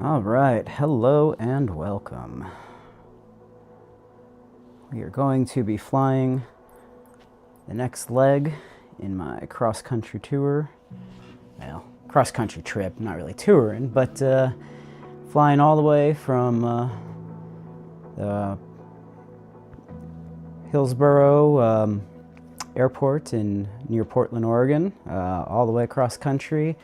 All right, hello and welcome. We are going to be flying the next leg in my cross-country tour. Well, cross-country trip, not really touring, but flying all the way from Hillsboro Airport near Portland, Oregon, all the way across country.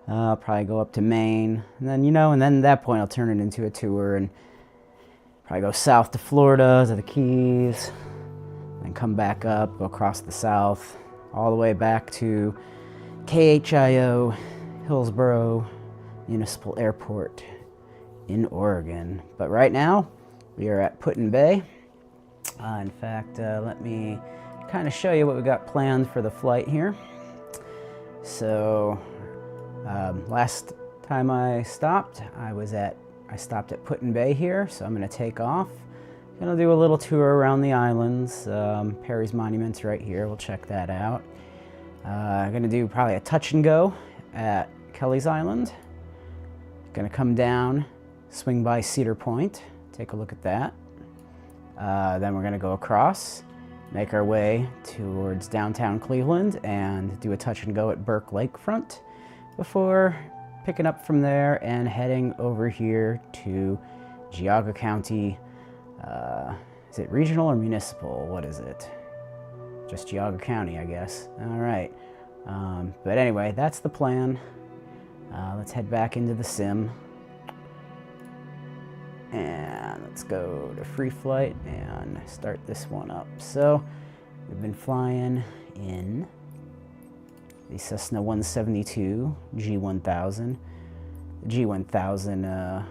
I'll probably go up to Maine, and then, and then at that point I'll turn it into a tour and probably go south to Florida, to the Keys, then come back up, go across the south, all the way back to KHIO, Hillsboro Municipal Airport in Oregon. But right now, we are at Put-in-Bay. In fact, let me kind of show you what we got planned for the flight here. So, last time I stopped, I stopped at Put-in-Bay here, so I'm going to take off. Gonna do a little tour around the islands. Perry's Monument's right here. We'll check that out. Gonna do probably a touch and go at Kelly's Island. Gonna come down, swing by Cedar Point, take a look at that. Then we're gonna go across, make our way towards downtown Cleveland, and do a touch and go at Burke Lakefront before picking up from there and heading over here to Geauga County. Is it regional or municipal? What is it? Just Geauga County, I guess. All right. But anyway, that's the plan. Let's head back into the sim. And let's go to free flight and start this one up. So we've been flying in the Cessna 172 G1000. The G1000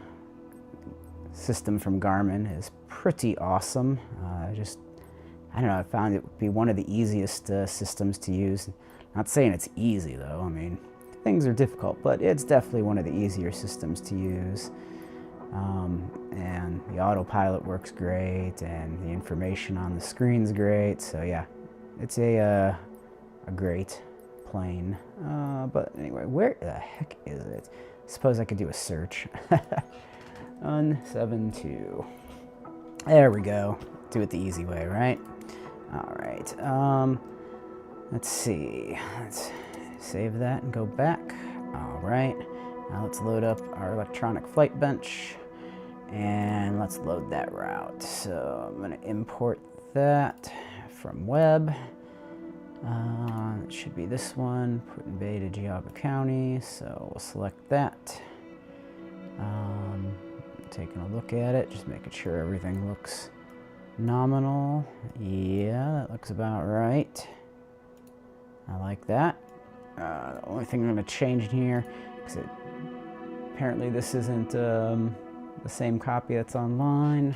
system from Garmin is pretty awesome. I don't know, I found it would be one of the easiest systems to use. Not saying it's easy though, I mean, things are difficult, but it's definitely one of the easier systems to use. And the autopilot works great, and the information on the screen's great, so yeah, it's a great plane. But anyway, where the heck is it? I suppose I could do a search. 172. There we go. Do it the easy way, right? All right. Let's see. Let's save that and go back. All right. Now let's load up our electronic flight bench, and let's load that route. So I'm going to import that from web. It should be this one, Put-in-Bay to Geauga County. So we'll select that. Taking a look at it, just making sure everything looks nominal. Yeah, that looks about right. I like that. The only thing I'm going to change in here, because apparently this isn't the same copy that's online.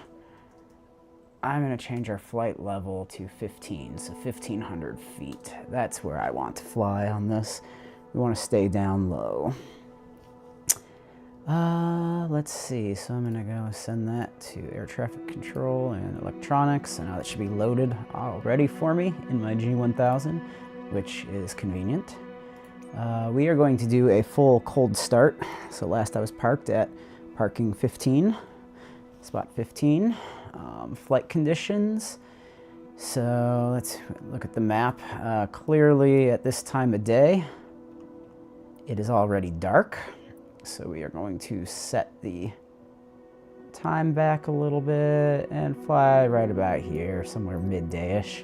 I'm going to change our flight level to 15, so 1,500 feet. That's where I want to fly on this. We want to stay down low. Let's see, so I'm going to go send that to air traffic control and electronics, and now that should be loaded already for me in my G1000, which is convenient. We are going to do a full cold start. So last I was parked at parking 15, spot 15. Flight conditions. So let's look at the map. Clearly at this time of day, it is already dark. So we are going to set the time back a little bit and fly right about here, somewhere midday-ish.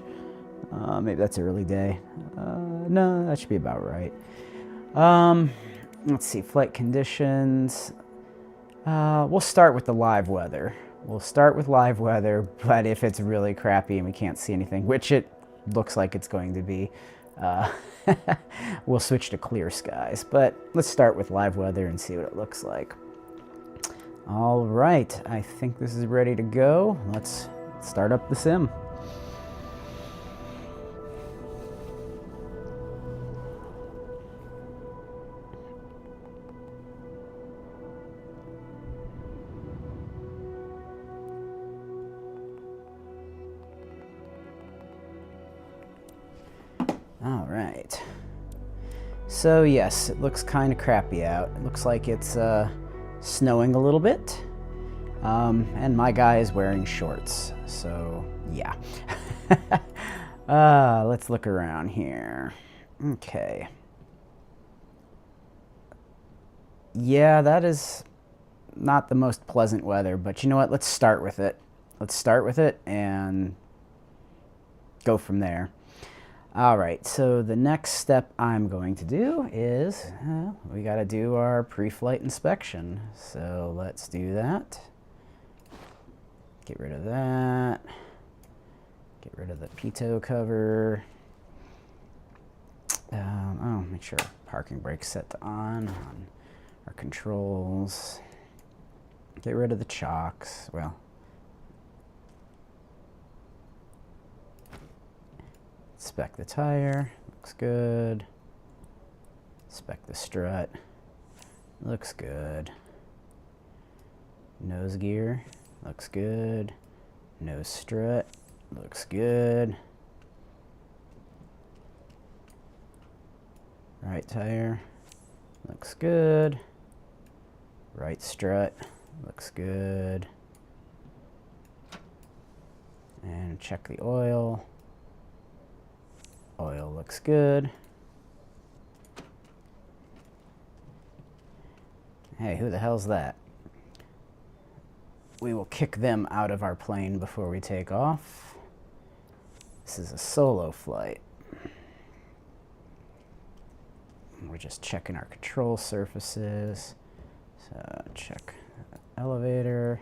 Maybe that's early day. No, that should be about right. Let's see, flight conditions. We'll start with the live weather. We'll start with live weather, but if it's really crappy and we can't see anything, which it looks like it's going to be, we'll switch to clear skies. But let's start with live weather and see what it looks like. All right, I think this is ready to go. Let's start up the sim. All right. So yes, it looks kind of crappy out. It looks like it's snowing a little bit. And my guy is wearing shorts, so yeah. Let's look around here. Okay. Yeah, that is not the most pleasant weather, but you know what? Let's start with it. Let's start with it and go from there. All right, so the next step I'm going to do is we got to do our pre-flight inspection. So let's do that. Get rid of that. Get rid of the pitot cover. Oh, make sure parking brake's set to on our controls. Get rid of the chocks. Well, inspect the tire. Looks good. Inspect the strut. Looks good. Nose gear. Looks good. Nose strut. Looks good. Right tire. Looks good. Right strut. Looks good. And check the oil. Oil looks good. Hey, who the hell's that? We will kick them out of our plane before we take off. This is a solo flight. We're just checking our control surfaces. So check the elevator,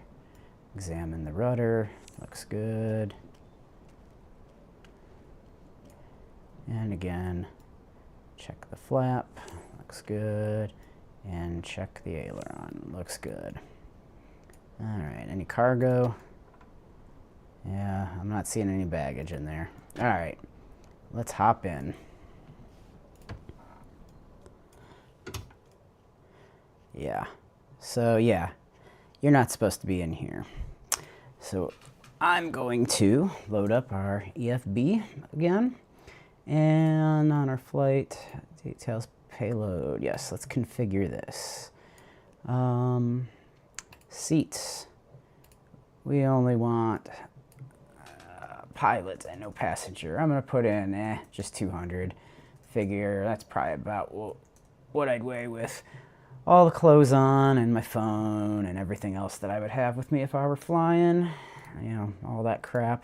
examine the rudder, looks good. And again, check the flap, looks good. And check the aileron, looks good. All right, any cargo? Yeah, I'm not seeing any baggage in there. All right, let's hop in. Yeah, so yeah, you're not supposed to be in here. So I'm going to load up our EFB again. And on our flight details payload, yes, let's configure this. Seats, we only want pilot and no passenger. I'm gonna put in just 200. Figure that's probably about what I'd weigh with all the clothes on and my phone and everything else that I would have with me if I were flying. You know, all that crap.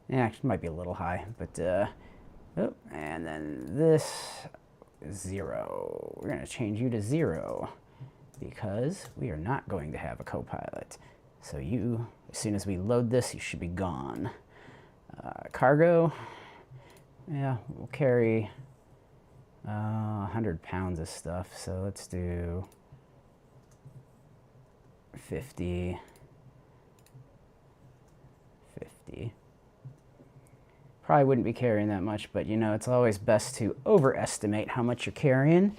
Yeah, it might be a little high, but oh, and then this is 0. We're gonna change you to 0 because we are not going to have a co-pilot. So you, as soon as we load this, you should be gone. Cargo, yeah, we'll carry 100 pounds of stuff, so let's do 50. Probably wouldn't be carrying that much, but you know, it's always best to overestimate how much you're carrying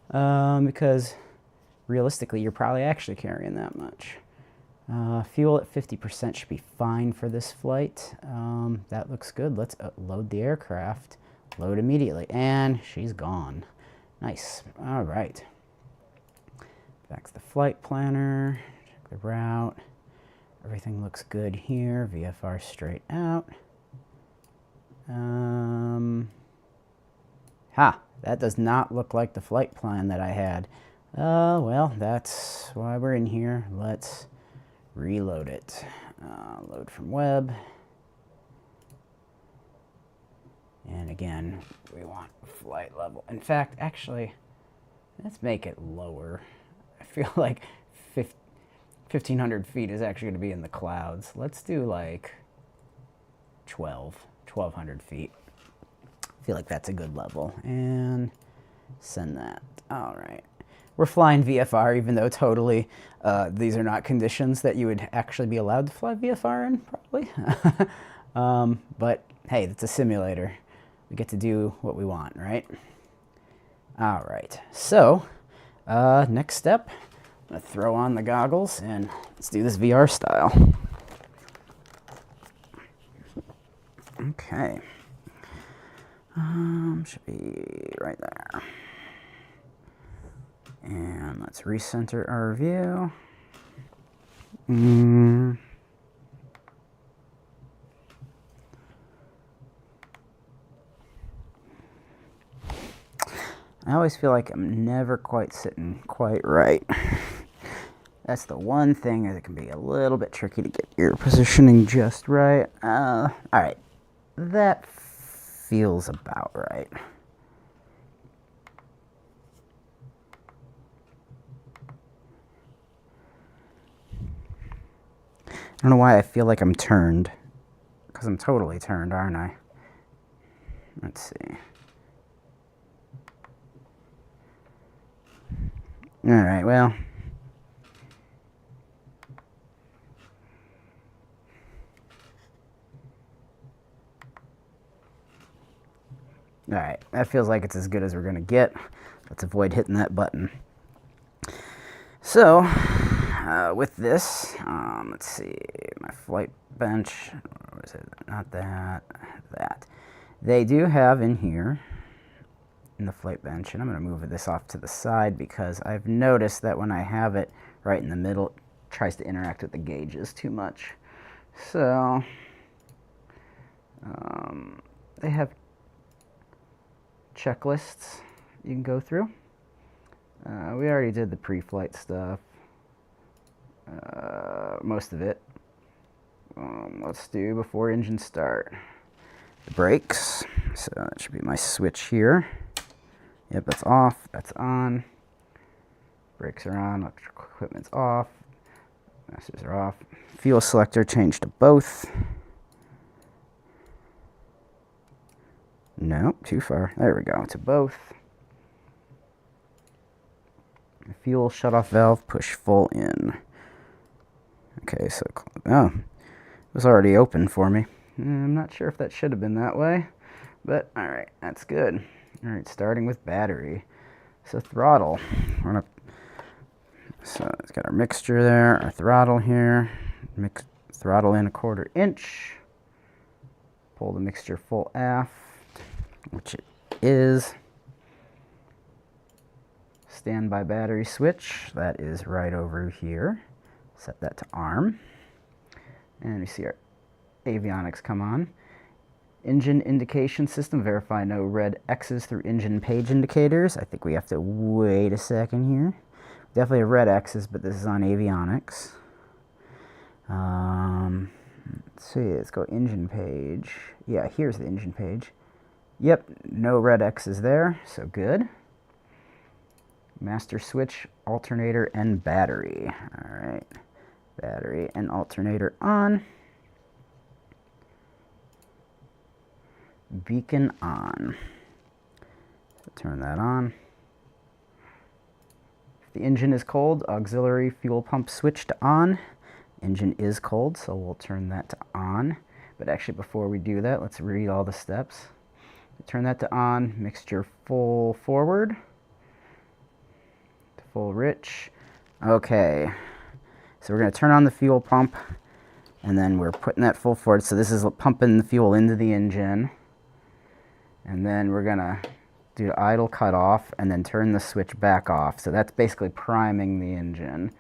because realistically, you're probably actually carrying that much. Fuel at 50% should be fine for this flight. That looks good. Let's load the aircraft. Load immediately. And she's gone. Nice. All right. Back to the flight planner. Check the route. Everything looks good here. VFR straight out. That does not look like the flight plan that I had. Well, that's why we're in here. Let's reload it. Load from web. And again, we want flight level. In fact, actually, let's make it lower. I feel like 1,500 feet is actually going to be in the clouds. Let's do like 1,200 feet. I feel like that's a good level. And send that. All right. We're flying VFR, even though totally these are not conditions that you would actually be allowed to fly VFR in, probably. But hey, it's a simulator. We get to do what we want, right? All right. So next step, I'm going to throw on the goggles and let's do this VR style. Okay. Should be right there. And let's recenter our view. I always feel like I'm never quite sitting quite right. That's the one thing that can be a little bit tricky to get your positioning just right. All right, that feels about right. I don't know why I feel like I'm turned, because I'm totally turned, aren't I? Let's see. All right, well. All right, that feels like it's as good as we're gonna get. Let's avoid hitting that button. So, with this, let's see, my flight bench, or is it not that, that. They do have in here, in the flight bench, and I'm gonna move this off to the side because I've noticed that when I have it right in the middle, it tries to interact with the gauges too much. So, they have checklists you can go through. We already did the pre-flight stuff, most of it. Let's do before engine start. The brakes, so that should be my switch here. Yep, that's off, that's on. Brakes are on, electrical equipment's off. Masters are off. Fuel selector changed to both. No, too far. There we go, to both. Fuel shutoff valve, push full in. Okay, so, oh, it was already open for me. I'm not sure if that should have been that way, but all right, that's good. All right, starting with battery. So throttle, so it's got our mixture there, our throttle here. Throttle in 1/4 inch. Pull the mixture full aft, which it is. Standby battery switch, that is right over here. Set that to arm. And we see our avionics come on. Engine indication system, verify no red X's through engine page indicators. I think we have to wait a second here. Definitely have red X's, but this is on avionics. Let's see, let's go engine page. Yeah, here's the engine page. Yep, no red X's there, so good. Master switch, alternator, and battery. All right, battery and alternator on. Beacon on. So turn that on. If the engine is cold, auxiliary fuel pump switch to on. Engine is cold, so we'll turn that to on. But actually, before we do that, let's read all the steps. Turn that to on, mixture full forward. To full rich. Okay, so we're going to turn on the fuel pump, and then we're putting that full forward. So this is pumping the fuel into the engine. And then we're going to do idle cutoff and then turn the switch back off. So that's basically priming the engine.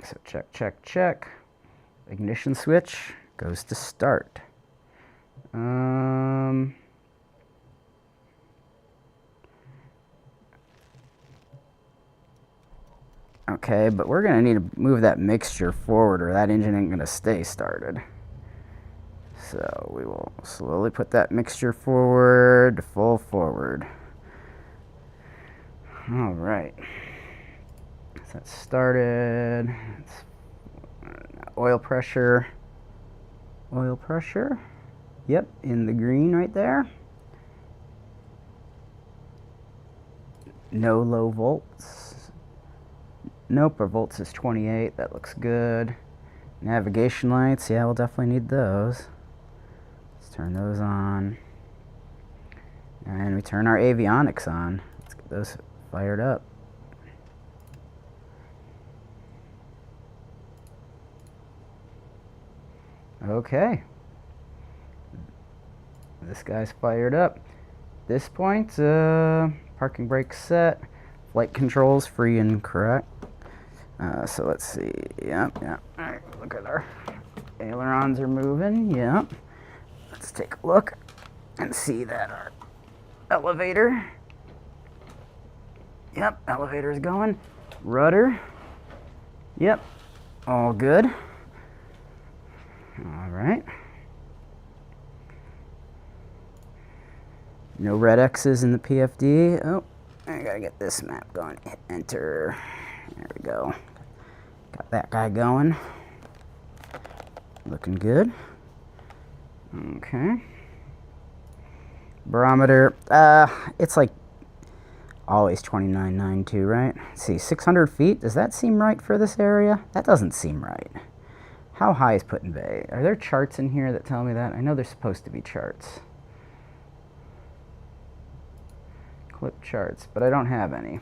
So check, check, check. Ignition switch goes to start. Okay, but we're going to need to move that mixture forward or that engine ain't going to stay started. So we will slowly put that mixture forward, full forward. All right. So that's started. Oil pressure. Oil pressure. Yep, in the green right there. No low volts. Nope, our volts is 28. That looks good. Navigation lights. Yeah, we'll definitely need those. Turn those on, and we turn our avionics on. Let's get those fired up. Okay, this guy's fired up. At this point, parking brake set. flight controls, free and correct. So let's see. Yep. All right, look at our ailerons are moving. Yep. Let's take a look and see that our elevator. Yep, elevator's going. Rudder. Yep, all good. All right. No red X's in the PFD. Oh, I gotta get this map going. Hit enter. There we go. Got that guy going. Looking good. Okay. Barometer. It's like always 29.92, right? Let's see, 600 feet. Does that seem right for this area? That doesn't seem right. How high is Put-in-Bay? Are there charts in here that tell me that? I know there's supposed to be charts. Clip charts, but I don't have any.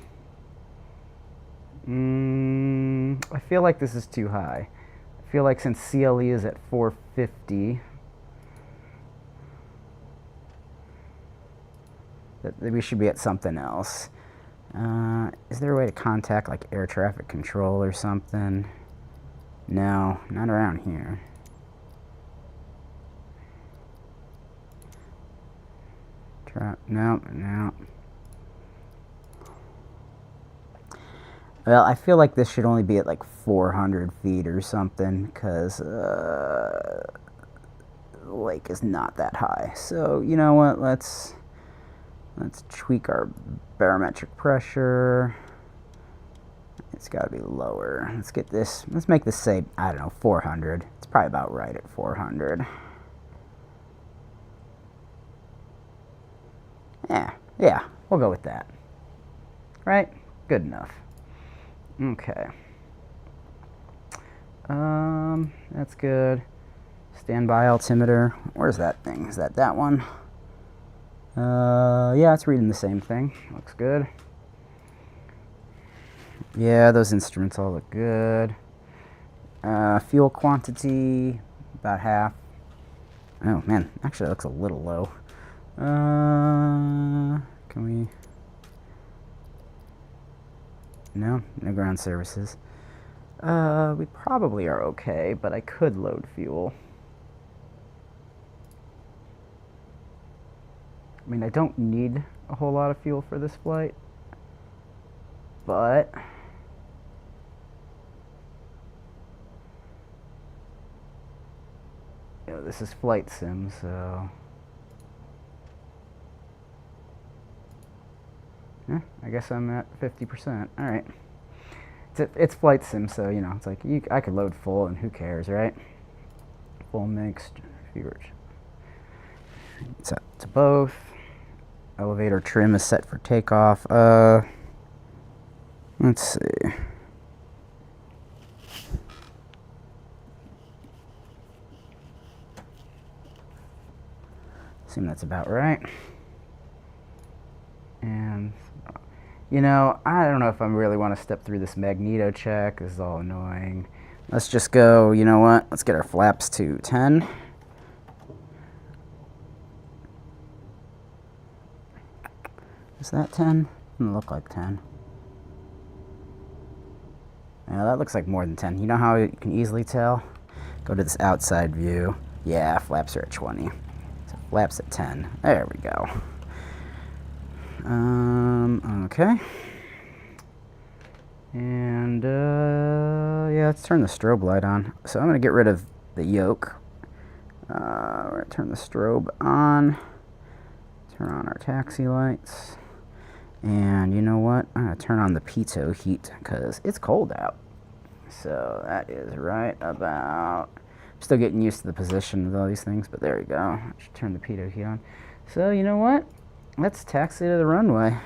I feel like this is too high. I feel like since CLE is at 450, that we should be at something else. Is there a way to contact like air traffic control or something? No, not around here. No. Well, I feel like this should only be at like 400 feet or something, because the lake is not that high. So, you know what, let's tweak our barometric pressure. It's got to be lower. Let's make this say, I don't know, 400. It's probably about right at 400. Yeah, we'll go with that. Right? Good enough. Okay. That's good. Standby altimeter. Where's that thing? Is that one? Yeah, it's reading the same thing. Looks good. Yeah, those instruments all look good. Fuel quantity, about half. Oh man, actually it looks a little low. Can we? No ground services. We probably are okay, but I could load fuel. I mean, I don't need a whole lot of fuel for this flight, but you know, this is flight sim, so yeah, I guess I'm at 50%. All right, it's flight sim, so you know, it's like I could load full, and who cares, right? Full mixed viewers. It's up to both. Elevator trim is set for takeoff. Let's see. Assume that's about right. And you know, I don't know if I really want to step through this magneto check. This is all annoying. Let's just go, you know what? Let's get our flaps to 10. Is that 10? Doesn't look like 10. Yeah, that looks like more than 10. You know how you can easily tell? Go to this outside view. Yeah, flaps are at 20. So flaps at 10. There we go. Okay. And, yeah, let's turn the strobe light on. So I'm going to get rid of the yoke. We're going to turn the strobe on. Turn on our taxi lights. And you know what? I'm going to turn on the pitot heat because it's cold out. So that is right about... I'm still getting used to the position of all these things, but there we go. I should turn the pitot heat on. So you know what? Let's taxi to the runway.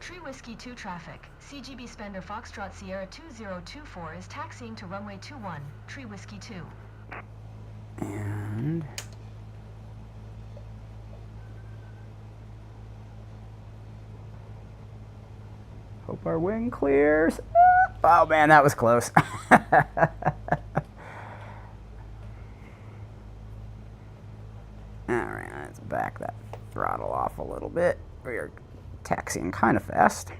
Tree Whiskey 2 traffic. C.G.B.Spender Foxtrot Sierra 2024 is taxiing to runway 21. Tree Whiskey 2. And... hope our wing clears. Oh man, that was close. Alright, let's back that throttle off a little bit. We are taxiing kind of fast.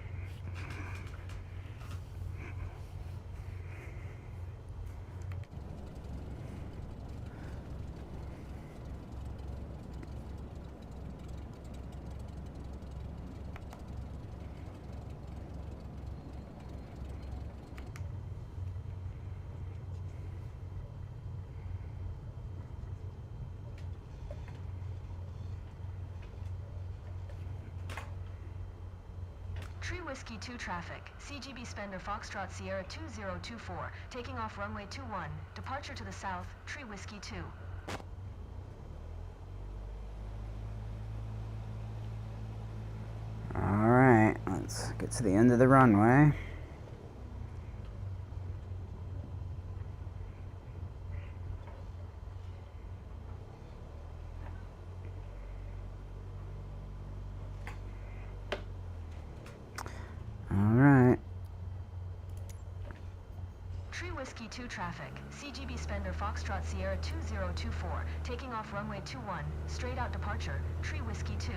Tree Whiskey 2 traffic, C.G.B.Spender Foxtrot Sierra 2024, taking off runway 21, departure to the south, Tree Whiskey 2. Alright, let's get to the end of the runway. Alright. Tree Whiskey 2 traffic, C.G.B.Spender Foxtrot Sierra 2024, taking off runway 21, straight out departure, Tree Whiskey 2.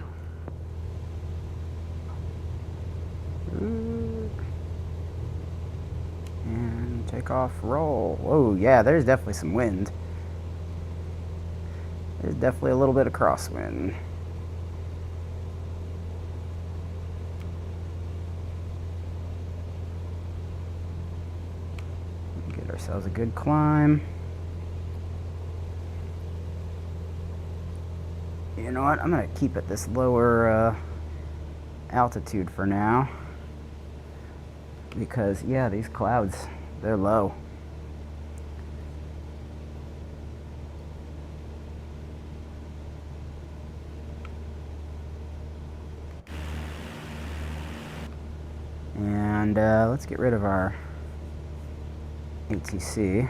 And take off, roll. Whoa, yeah, there's definitely some wind. There's definitely a little bit of crosswind. Get ourselves a good climb. You know what? I'm gonna keep it this lower altitude for now. Because, yeah, these clouds, they're low. And let's get rid of our ATC.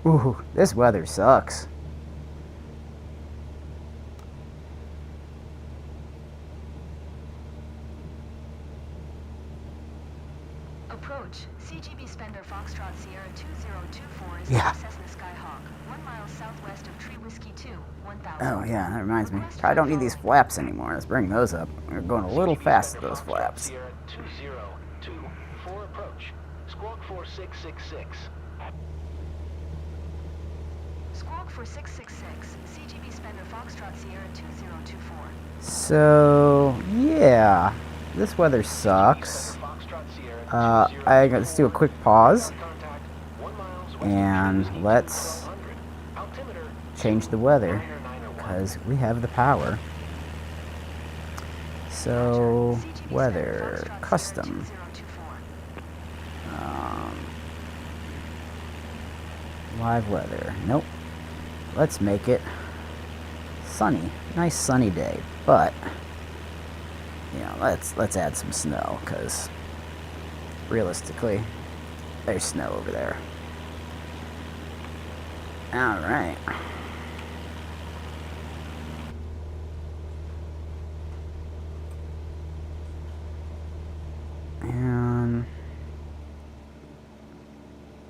Ooh, this weather sucks. Approach, C.G.B.Spender Foxtrot Sierra 2024 is Yeah. Cessna Skyhawk, 1 mile southwest of Tree Whiskey 2, 1000. Oh yeah, that reminds me. Probably don't need these flaps anymore. Let's bring those up. We're going a little fast with those flaps. Sierra 2024 approach. Squawk 4666. Squawk 4666, C.G.B.Spender Foxtrot Sierra 2024. So yeah, this weather sucks. Let's do a quick pause and let's change the weather because we have the power. So weather custom. Live weather. Nope. Let's make it sunny. Nice sunny day, but you know, let's add some snow because realistically, there's snow over there. All right. And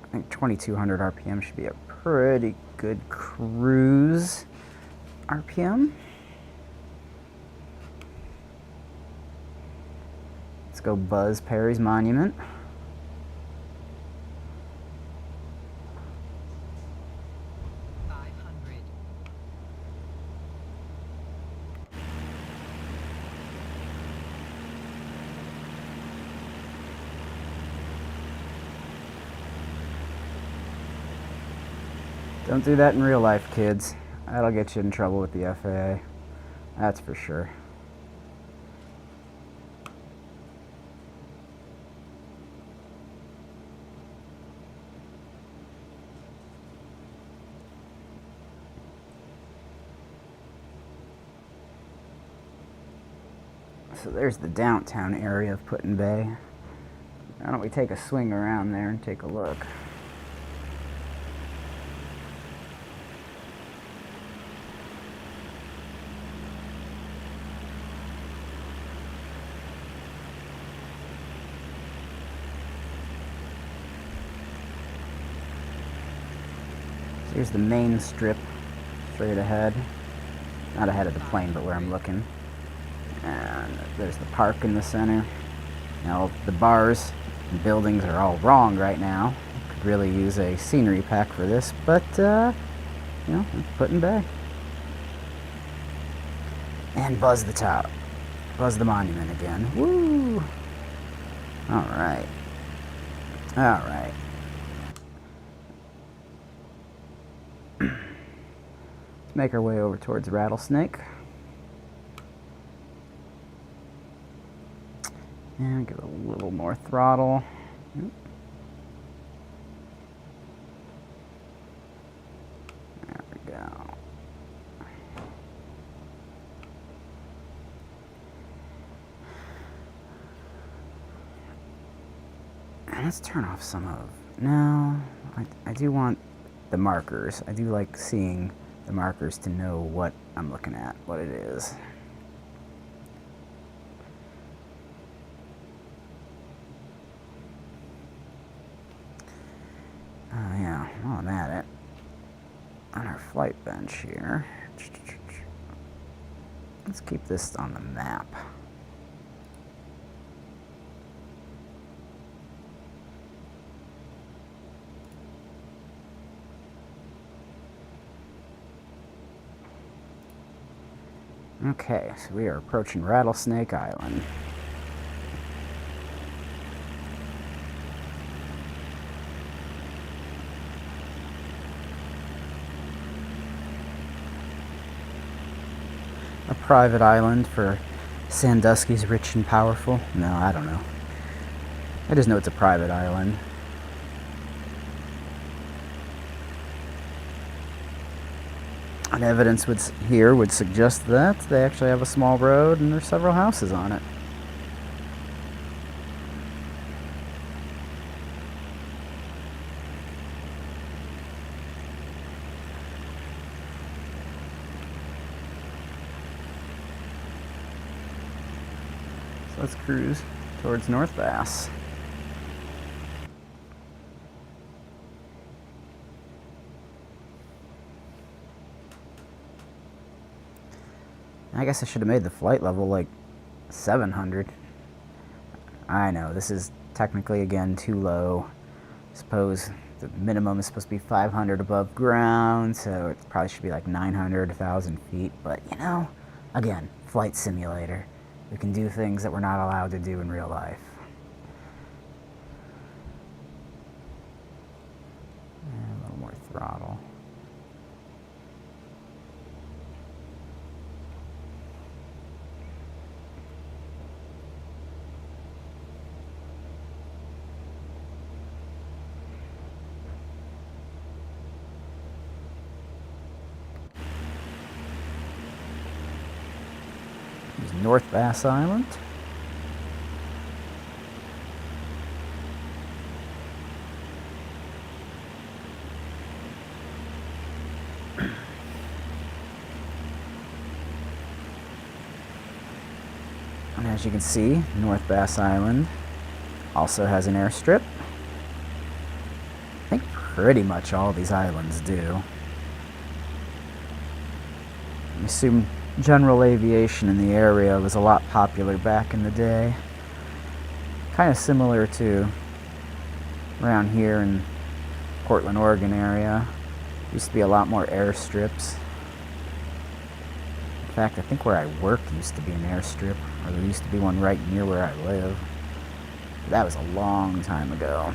I think 2200 RPM should be a pretty good cruise RPM. Let's go buzz Perry's Monument. Don't do that in real life, kids. That'll get you in trouble with the FAA. That's for sure. So there's the downtown area of Put-in-Bay. Why don't we take a swing around there and take a look? Here's the main strip straight ahead. not ahead of the plane, but where I'm looking. And there's the park in the center. Now, the bars and buildings are all wrong right now. Could really use a scenery pack for this, but, you know, put in bay. And buzz the top. Buzz the monument again. Woo! Alright. Alright. Let's make our way over towards Rattlesnake. And give it a little more throttle. There we go. And let's turn off some of... No, I do want the markers. I do like seeing the markers to know what I'm looking at, what it is. Oh yeah, while I'm at it, on our flight bench here, let's keep this on the map. Okay, so we are approaching Rattlesnake Island. A private island for Sandusky's rich and powerful? No, I don't know. I just know it's a private island. And evidence here would suggest that they actually have a small road and there's several houses on it. So let's cruise towards North Bass. I guess I should have made the flight level like 700. I know, this is technically, again, too low. I suppose the minimum is supposed to be 500 above ground, so it probably should be like 900, 1,000 feet. But, you know, again, flight simulator. We can do things that we're not allowed to do in real life. And a little more throttle. North Bass Island. And as you can see, North Bass Island also has an airstrip. I think pretty much all these islands do. I assume general aviation in the area was a lot popular back in the day. Kind of similar to around here in Portland, Oregon area. Used to be a lot more airstrips. In fact, I think where I work used to be an airstrip, or there used to be one right near where I live. But that was a long time ago.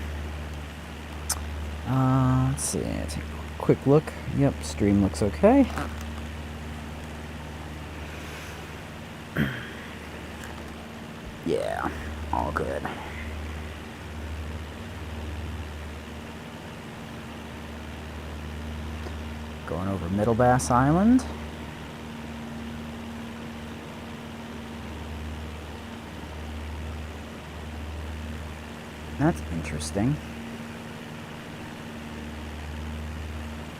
Let's see, take a quick look. Yep, stream looks okay. Yeah, all good. Going over Middle Bass Island. That's interesting.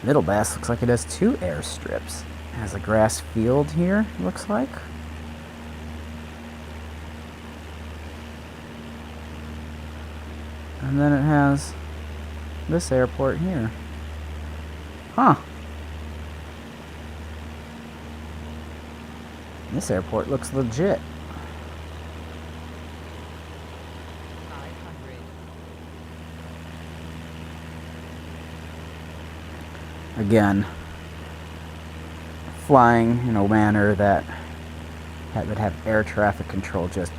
Middle Bass looks like it has two airstrips. It has a grass field here, looks like. And then it has this airport here. Huh. This airport looks legit. 500. Again, flying in a manner that would have air traffic control just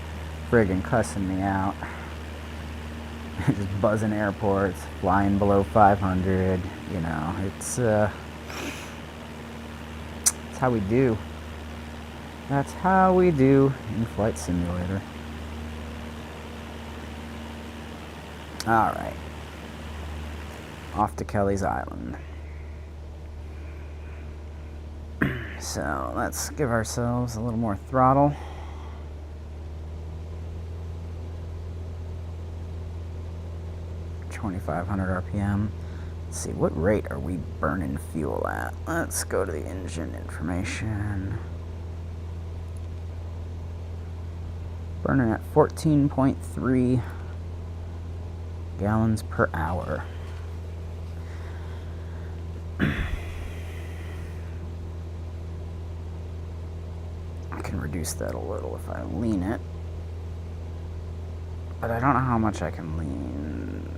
friggin' cussing me out. Just buzzing airports, flying below 500, you know, it's how we do. That's how we do in Flight Simulator. Alright. Off to Kelly's Island. So, let's give ourselves a little more throttle. .2500 RPM. Let's see, what rate are we burning fuel at? Let's go to the engine information. Burning at 14.3 gallons per hour. I can reduce that a little if I lean it. But I don't know how much I can lean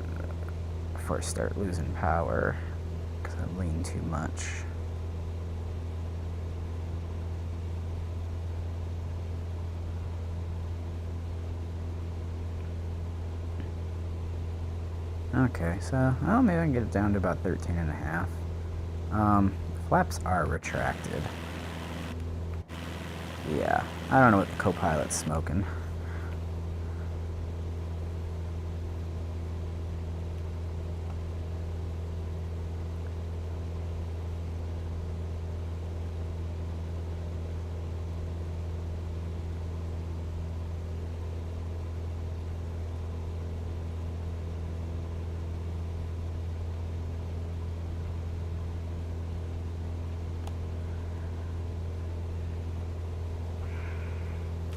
before I start losing power, because I lean too much. Okay, so, well, maybe I can get it down to about 13.5. Flaps are retracted. Yeah, I don't know what the co-pilot's smoking.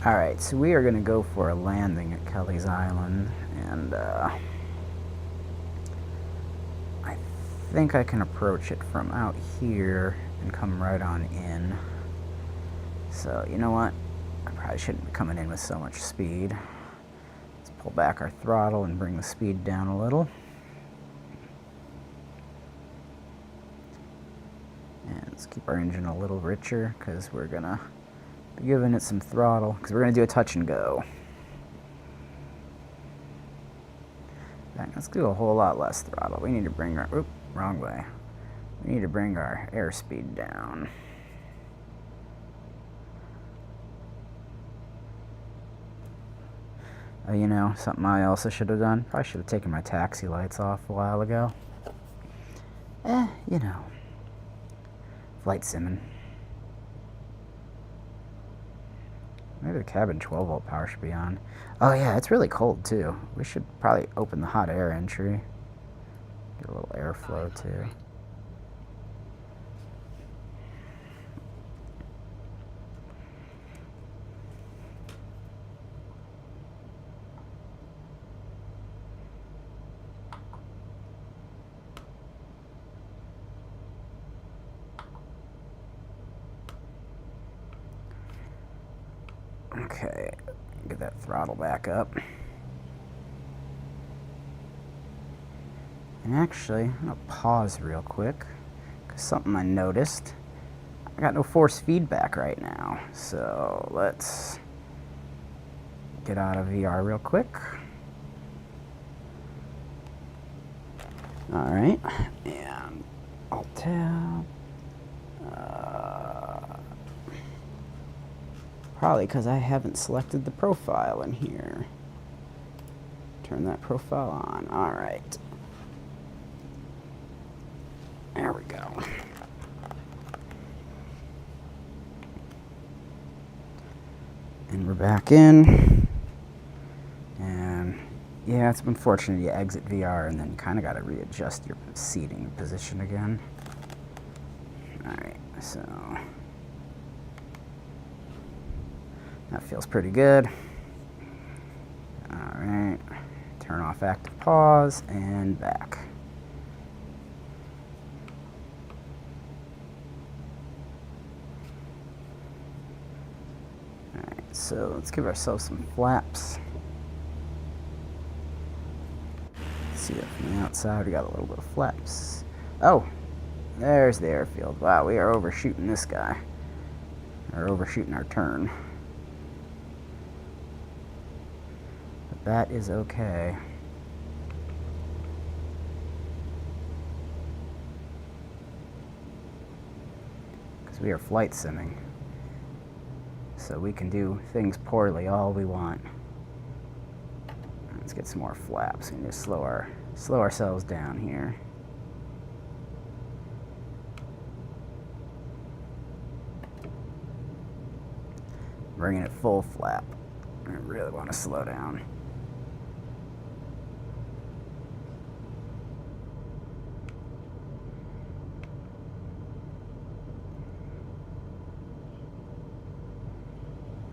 Alright, so we are going to go for a landing at Kelly's Island, and I think I can approach it from out here and come right on in. So, you know what? I probably shouldn't be coming in with so much speed. Let's pull back our throttle and bring the speed down a little. And let's keep our engine a little richer, because we're going to be giving it some throttle, because we're going to do a touch and go. Let's do a whole lot less throttle. We need to bring our, oop, wrong way. We need to bring our airspeed down. You know, something I also should have done. Probably should have taken my taxi lights off a while ago. You know. Flight simming. Maybe the cabin 12-volt power should be on. Oh yeah, it's really cold too. We should probably open the hot air entry. Get a little airflow too. Okay, get that throttle back up. And actually, I'm gonna pause real quick, because something I noticed. I got no force feedback right now, so let's get out of VR real quick. Alright, and Alt-Tab. Probably because I haven't selected the profile in here. Turn that profile on. Alright. There we go. And we're back in. And yeah, it's unfortunate you exit VR and then you kind of got to readjust your seating position again. Alright, so that feels pretty good. Alright, turn off active pause and back. So let's give ourselves some flaps. See it from the outside. We got a little bit of flaps. Oh, there's the airfield. Wow, we are overshooting this guy. Or overshooting our turn. But that is okay. Because we are flight simming. So we can do things poorly all we want. Let's get some more flaps and just slow ourselves down here. Bringing it full flap. I really want to slow down.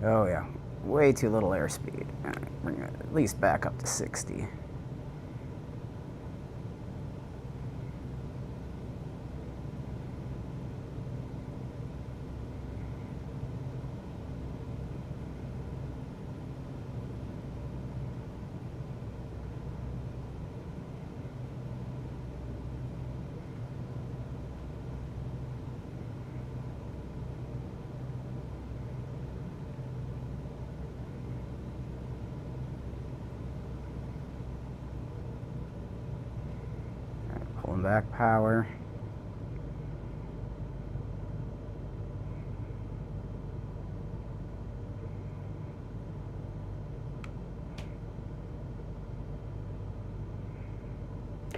Oh yeah, way too little airspeed. All right, bring it at least back up to 60. Pulling back power.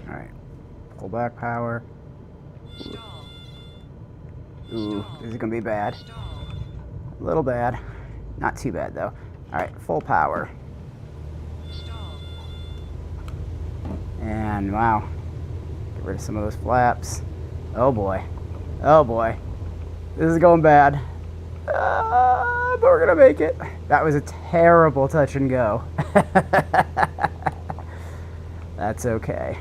Alright, pull back power. Ooh, this is gonna be bad. A little bad. Not too bad though. Alright, full power. And wow. Get rid of some of those flaps. Oh boy. Oh boy. This is going bad. But we're gonna make it. That was a terrible touch and go. That's okay.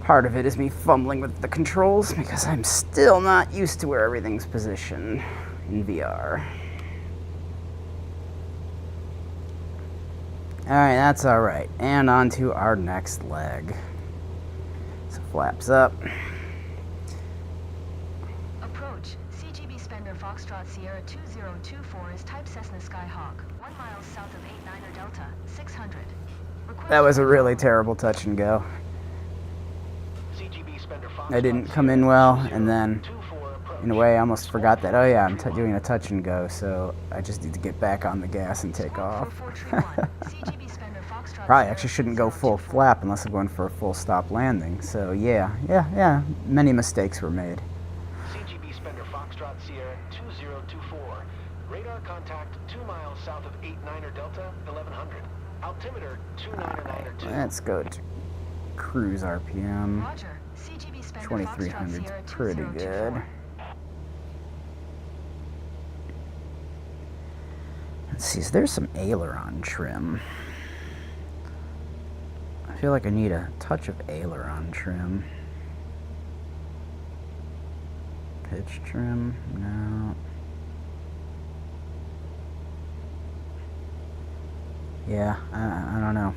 Part of it is me fumbling with the controls because I'm still not used to where everything's positioned in VR. Alright, that's alright. And on to our next leg. So flaps up. Approach. C.G.B.Spender Foxtrot Sierra 2024 is type Cessna Skyhawk. 1 mile south of 89er Delta. 600. That was a really terrible touch and go. I didn't come in well, and then in a way I almost forgot that, oh yeah, I'm doing a touch and go, so I just need to get back on the gas and take off. Probably actually shouldn't go full flap unless I'm going for a full stop landing, so yeah, many mistakes were made. C.G.B.Spender Foxtrot Sierra 2024. Radar contact 2 miles south of 89er Delta, 1100. Altimeter 2992. Let's go to cruise RPM. Roger. C.G.B.Spender 2300 is pretty good. Let's see, is there some aileron trim? I feel like I need a touch of aileron trim. Pitch trim? No. Yeah, I don't know.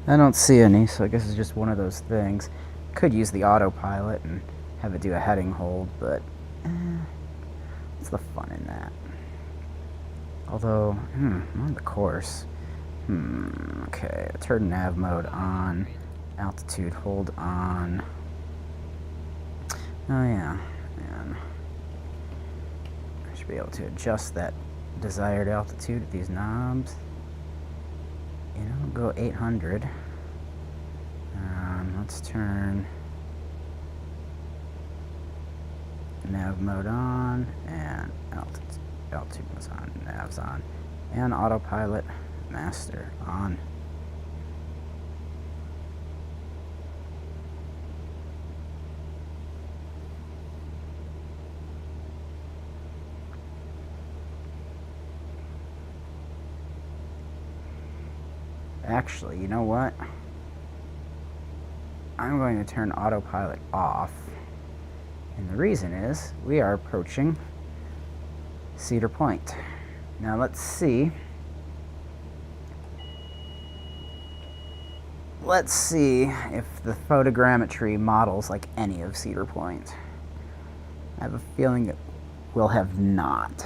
I don't see any, so I guess it's just one of those things. Could use the autopilot and have it do a heading hold, but what's the fun in that? Although, on the course. Okay, turn nav mode on, altitude hold on. Oh yeah, and I should be able to adjust that desired altitude with these knobs. You know, go 800. Let's turn nav mode on, and altitude was on, nav's on, and autopilot master on. Actually, you know what? I'm going to turn autopilot off. And the reason is we are approaching Cedar Point. Now let's see. Let's see if the photogrammetry models like any of Cedar Point. I have a feeling it will have not.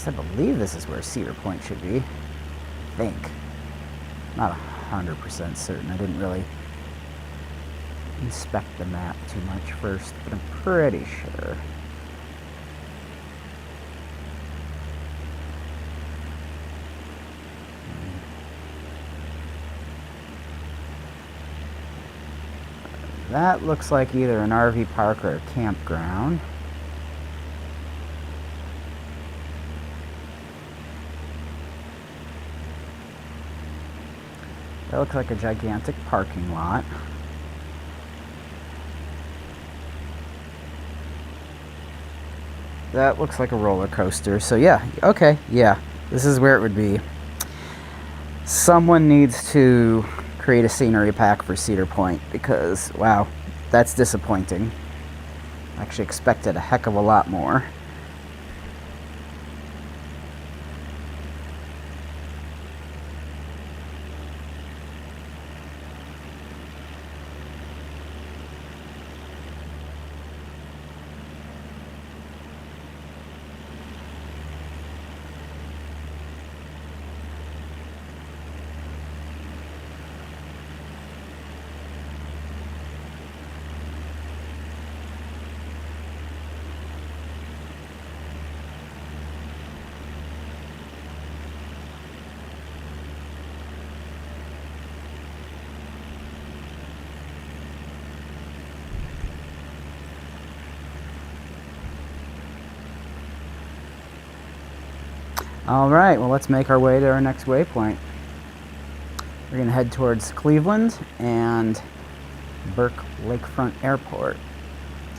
I believe this is where Cedar Point should be. I think. Not 100% certain. I didn't really inspect the map too much first, but I'm pretty sure. That looks like either an RV park or a campground. That looks like a gigantic parking lot. That looks like a roller coaster. So yeah, okay, yeah, this is where it would be. Someone needs to create a scenery pack for Cedar Point because, wow, that's disappointing. I actually expected a heck of a lot more. Alright, well, let's make our way to our next waypoint. We're going to head towards Cleveland and Burke Lakefront Airport.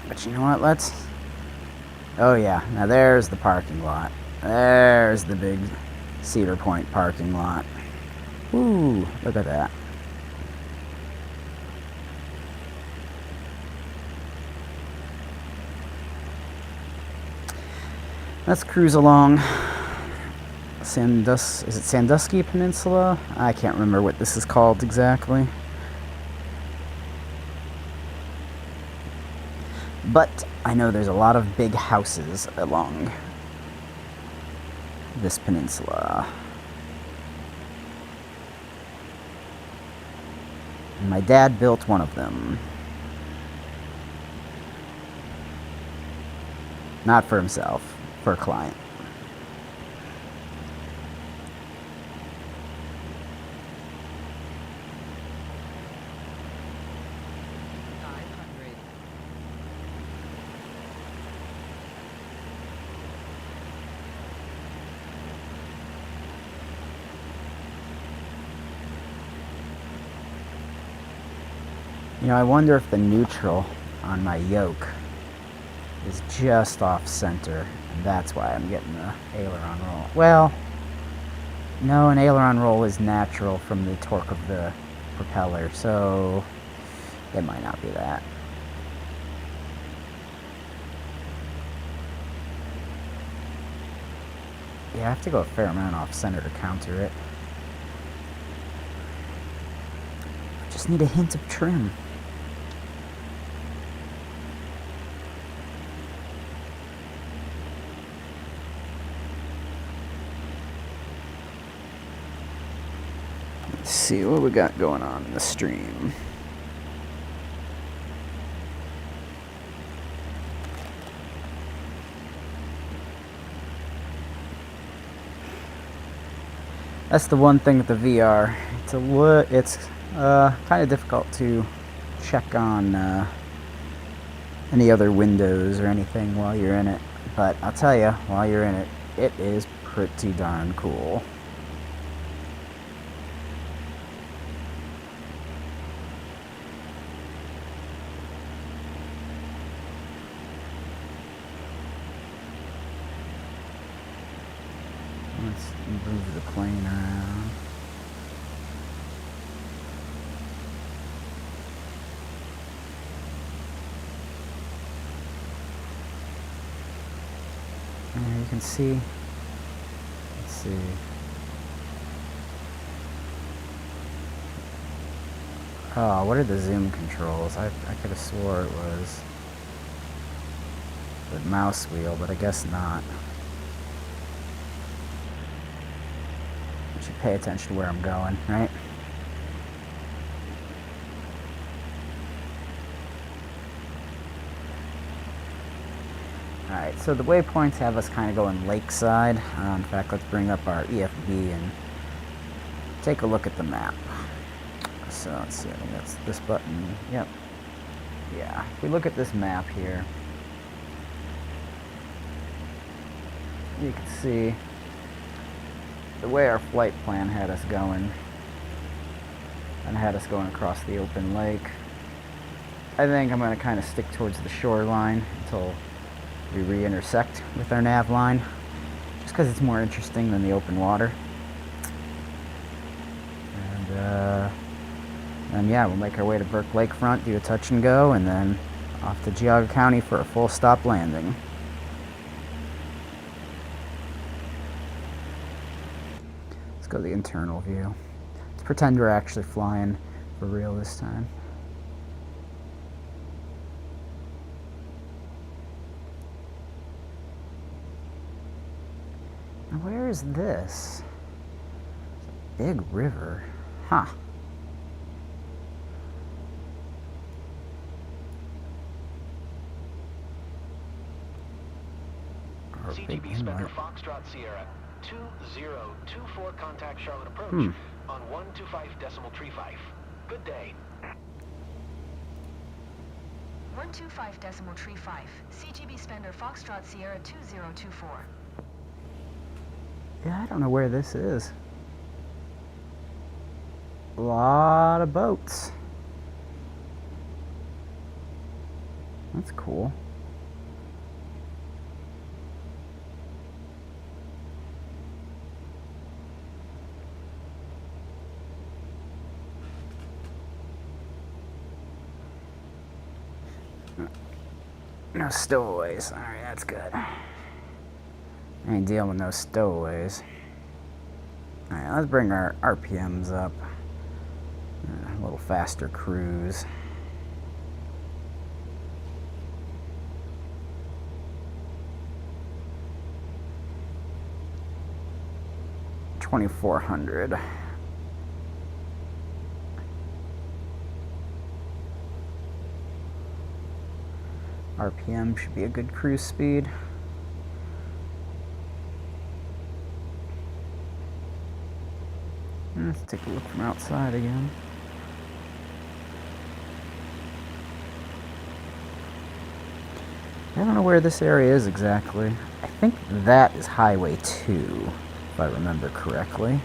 But you know what, let's... Oh yeah, now there's the parking lot. There's the big Cedar Point parking lot. Ooh, look at that. Let's cruise along is it Sandusky Peninsula? I can't remember what this is called exactly. But I know there's a lot of big houses along this peninsula. And my dad built one of them. Not for himself, for a client. You know, I wonder if the neutral on my yoke is just off center, and that's why I'm getting the aileron roll. Well, no, an aileron roll is natural from the torque of the propeller, so it might not be that. Yeah, I have to go a fair amount off center to counter it. Just need a hint of trim. Let's see what we got going on in the stream. That's the one thing with the VR. It's kind of difficult to check on any other windows or anything while you're in it. But I'll tell you, while you're in it, it is pretty darn cool. Let's move the plane around. And you can see, let's see. Oh, what are the zoom controls? I could have swore it was the mouse wheel, but I guess not. I should pay attention to where I'm going, right? Alright, so the waypoints have us kind of going lakeside. In fact, let's bring up our EFB and take a look at the map. So let's see, I think that's this button. Yep. Yeah, if we look at this map here, you can see the way our flight plan had us going, and had us going across the open lake. I think I'm going to kind of stick towards the shoreline until we re-intersect with our nav line, just because it's more interesting than the open water. And yeah, we'll make our way to Burke Lakefront, do a touch and go, and then off to Geauga County for a full stop landing. Let's go to the internal view. Let's pretend we're actually flying for real this time. Now where is this? It's a big river. Huh. C.G.B.Spender Foxtrot Sierra 2024, contact Charlotte approach on 125.35. Good day. 125.35. C.G.B.Spender Foxtrot Sierra 2024. Yeah, I don't know where this is. A lot of boats. That's cool. No stowaways. Alright, that's good. I ain't dealing with no stowaways. Alright, let's bring our RPMs up. A little faster cruise. $2,400. RPM should be a good cruise speed. Let's take a look from outside again. I don't know where this area is exactly. I think that is Highway 2, if I remember correctly.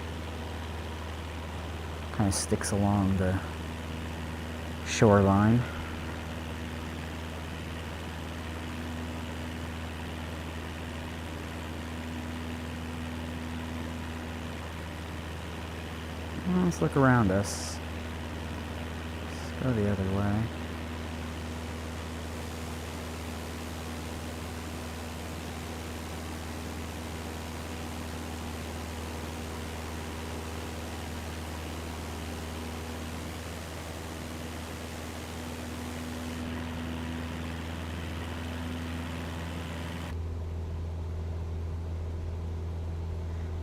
Kind of sticks along the shoreline. Well, let's look around us. Let's go the other way.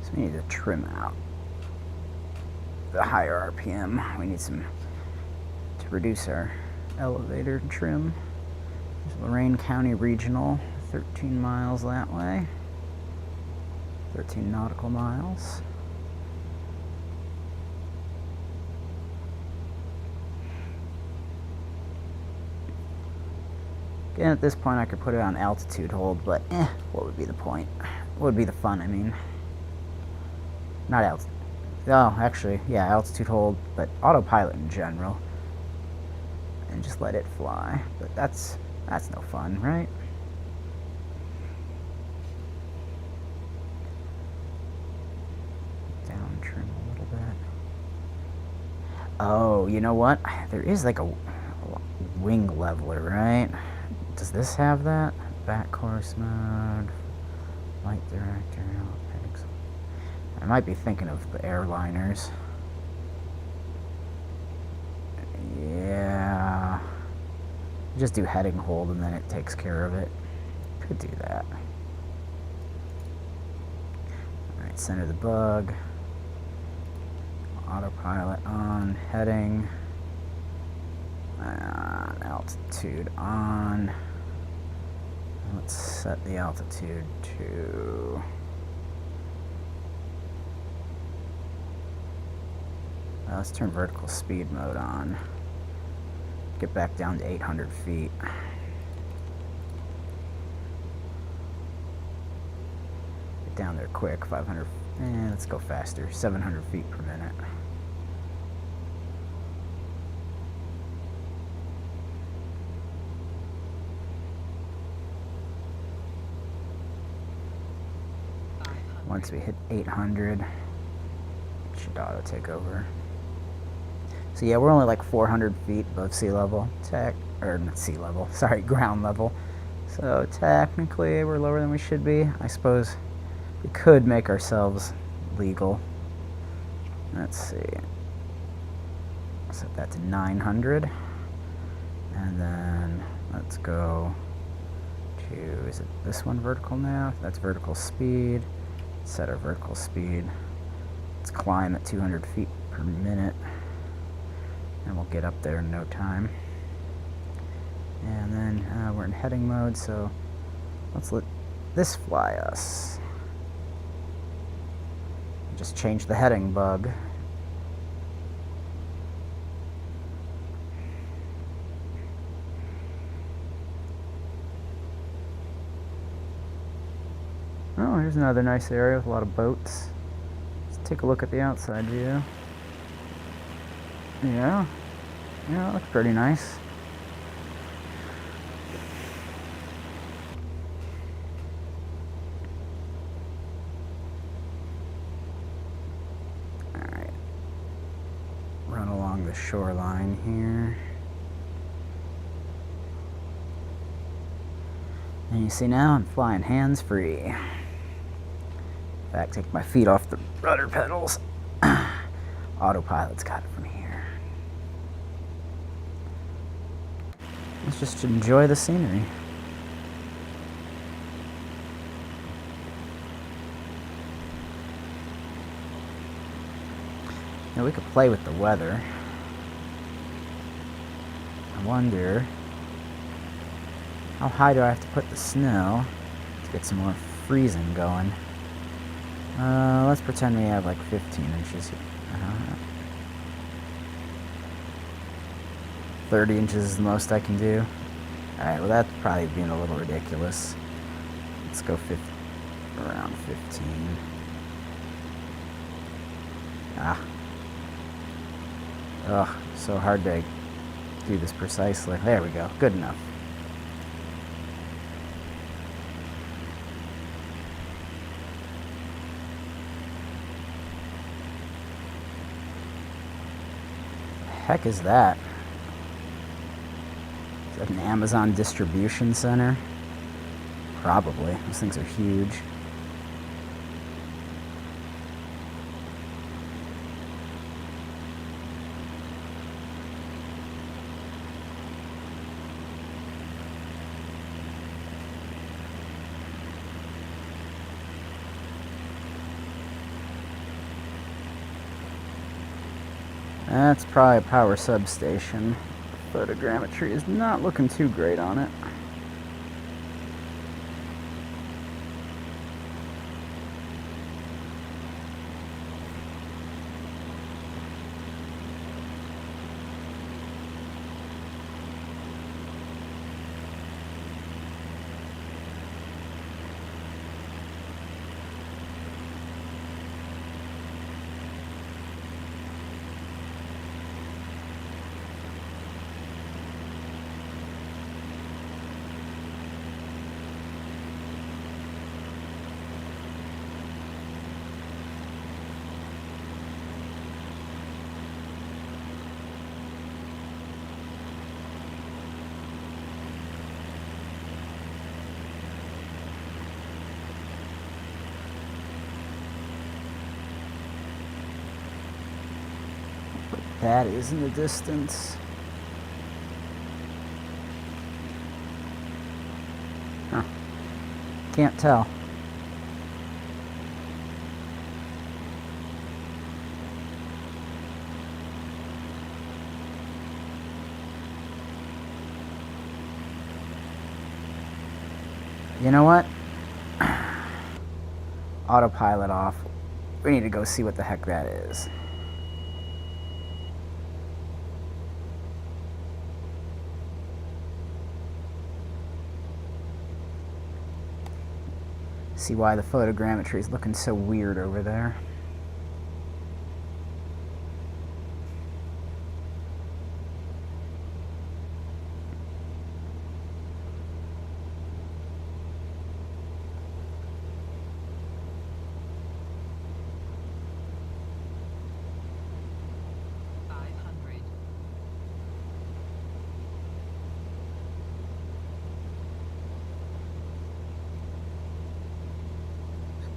So we need to trim out the higher RPM. We need some to reduce our elevator trim. There's Lorain County Regional, 13 miles that way, 13 nautical miles. Again, at this point I could put it on altitude hold, but what would be the point? What would be the fun, I mean? Not altitude. Oh, actually, yeah, altitude hold, but autopilot in general. And just let it fly. But that's no fun, right? Oh, you know what? There is like a wing leveler, right? Does this have that? Back course mode, flight director, pigs. I might be thinking of the airliners. Yeah. Just do heading hold and then it takes care of it. Could do that. Alright, center the bug. Autopilot on, heading. Altitude on. Let's set the altitude to... let's turn vertical speed mode on. Get back down to 800 feet. Get down there quick, 500. Let's go faster, 700 feet per minute. Once we hit 800, it should auto take over. So yeah, we're only like 400 feet above sea level, not sea level, sorry, ground level. So technically we're lower than we should be. I suppose we could make ourselves legal. Let's see. Set that to 900. And then let's go to, is it this one vertical now? That's vertical speed. Set our vertical speed. Let's climb at 200 feet per minute. And we'll get up there in no time. And then we're in heading mode, so let's let this fly us. Just change the heading bug. Oh, here's another nice area with a lot of boats. Let's take a look at the outside view. Yeah, it looks pretty nice. Alright. Run along the shoreline here. And you see now I'm flying hands-free. In fact, take my feet off the rudder pedals. Autopilot's got it from here. Let's just enjoy the scenery. Now we could play with the weather. I wonder, how high do I have to put the snow to get some more freezing going? Let's pretend we have like 15 inches here. 30 inches is the most I can do. Alright, well that's probably being a little ridiculous. Let's go around 15. Ugh, so hard to do this precisely. There we go, good enough. The heck is that? Is that an Amazon distribution center? Probably. Those things are huge. That's probably a power substation. Photogrammetry is not looking too great on it. that is in the distance. Huh. Can't tell. You know what? Autopilot off. We need to go see what the heck that is. See why the photogrammetry is looking so weird over there.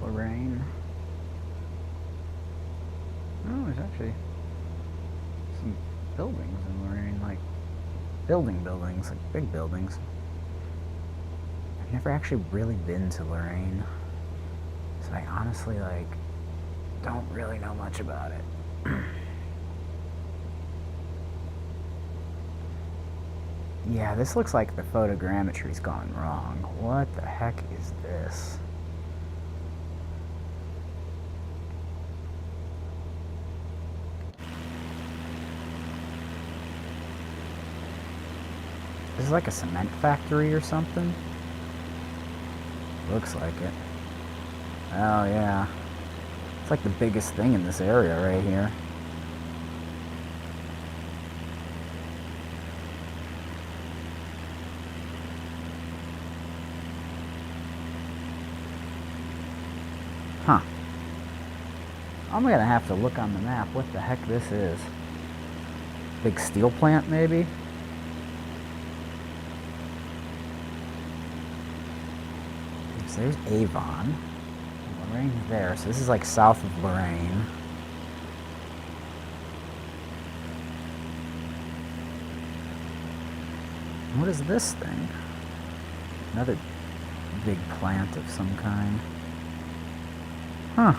Lorraine. Oh, there's actually some buildings in Lorraine, like buildings, like big buildings. I've never actually really been to Lorraine, so I honestly, like, don't really know much about it. Yeah, this looks like the photogrammetry's gone wrong. What the heck is this? This is like a cement factory or something? Looks like it. Oh yeah. It's like the biggest thing in this area right here. Huh. I'm gonna have to look on the map what the heck this is. Big steel plant maybe? So there's Avon. Lorraine's there, so this is like south of Lorraine. What is this thing? Another big plant of some kind. Huh.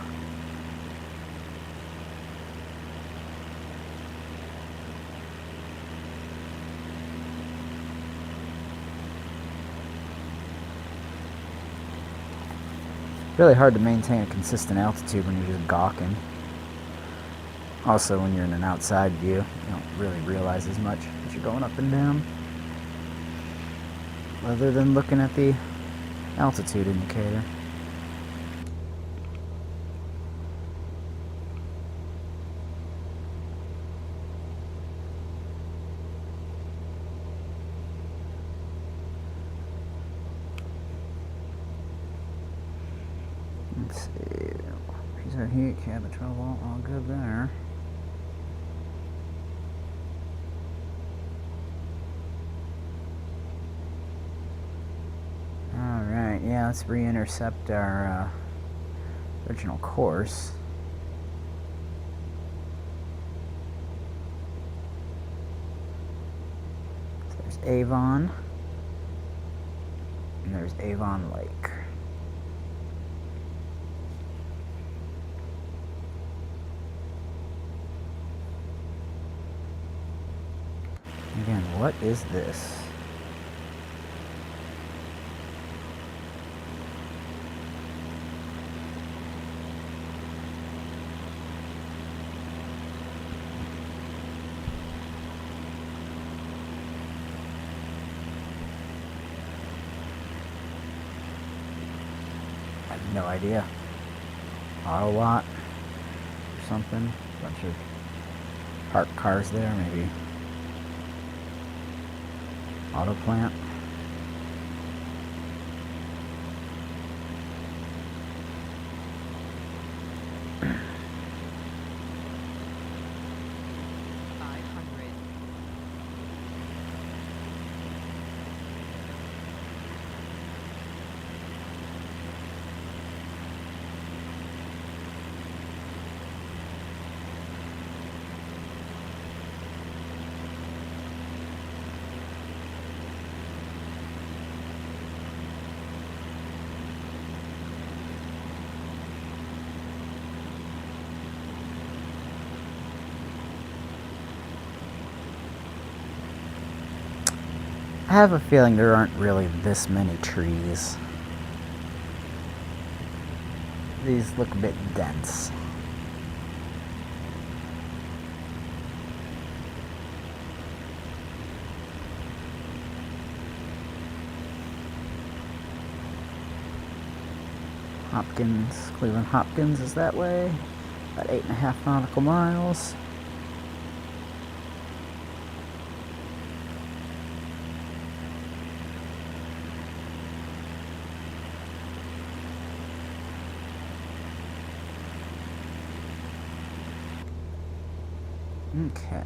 Really hard to maintain a consistent altitude when you're just gawking. Also, when you're in an outside view, you don't really realize as much as you're going up and down, other than looking at the altitude indicator. Let's see. Here's our heat, cabin trouble, all good there. Alright, yeah, let's re-intercept our original course. So there's Avon. And there's Avon Lake. Again, what is this? I have no idea. Auto lot or something. Bunch of parked cars there, maybe. Auto plant. I have a feeling there aren't really this many trees. These look a bit dense. Hopkins, Cleveland Hopkins is that way, about 8.5 nautical miles. Okay.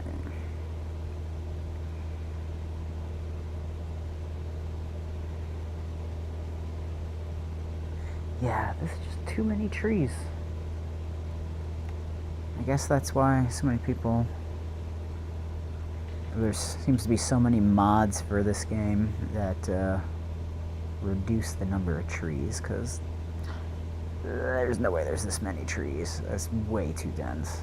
Yeah, this is just too many trees. I guess that's why so many people... There seems to be so many mods for this game that reduce the number of trees, because there's no way there's this many trees. That's way too dense.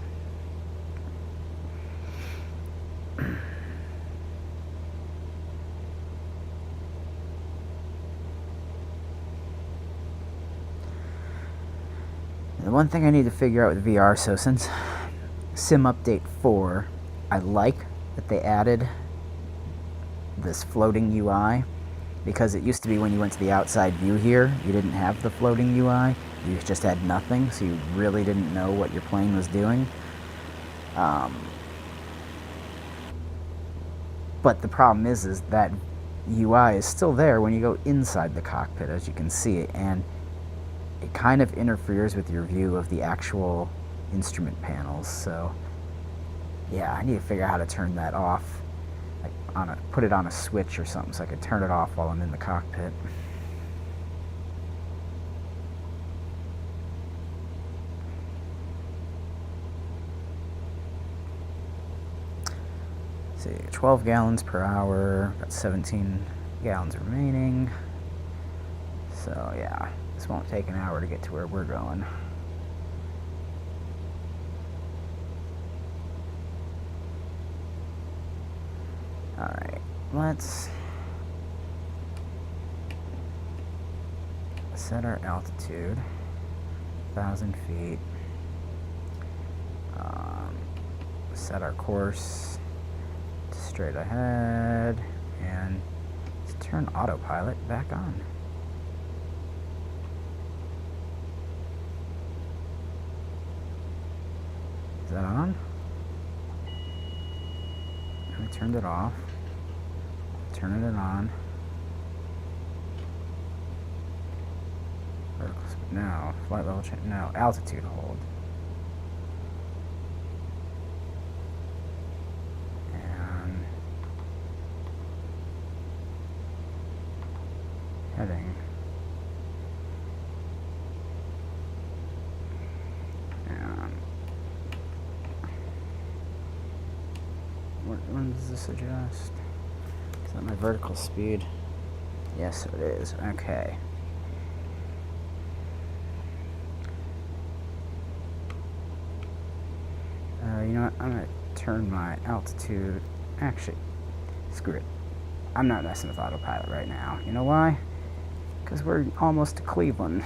The one thing I need to figure out with VR, so since Sim Update 4, I like that they added this floating UI, because it used to be when you went to the outside view here, you didn't have the floating UI, you just had nothing, so you really didn't know what your plane was doing. But the problem is that UI is still there when you go inside the cockpit, as you can see, and it kind of interferes with your view of the actual instrument panels. So yeah, I need to figure out how to turn that off, like put it on a switch or something so I could turn it off while I'm in the cockpit. Let's see, 12 gallons per hour, got 17 gallons remaining. So yeah, this won't take an hour to get to where we're going. Alright, let's set our altitude, 1,000 feet. Set our course straight ahead, and let's turn autopilot back on. Is that on? I turned it off. Turning it on. Vertical speed. No. Flight level change. No. Altitude hold. And heading. And when does this adjust? Is that my vertical speed? Yes, it is. Okay. You know what? I'm going to turn my altitude... Actually, screw it. I'm not messing with autopilot right now. You know why? Because we're almost to Cleveland.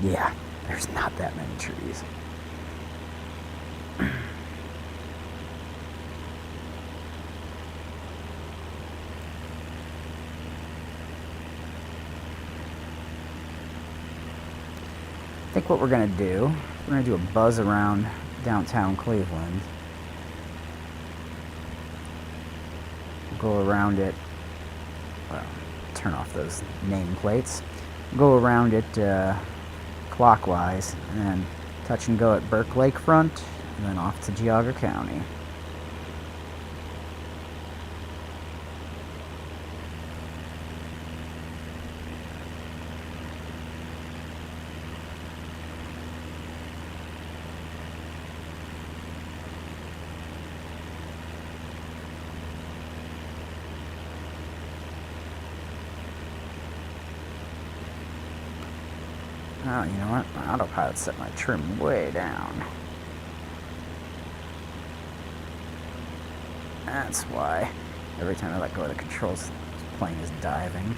Yeah, there's not that many trees. I think what we're going to do, we're going to do a buzz around downtown Cleveland. Go around it, well, turn off those nameplates. Go around it clockwise, and then touch and go at Burke Lakefront, and then off to Geauga County. Oh, you know what? My autopilot set my trim way down. That's why every time I let go of the controls, this plane is diving.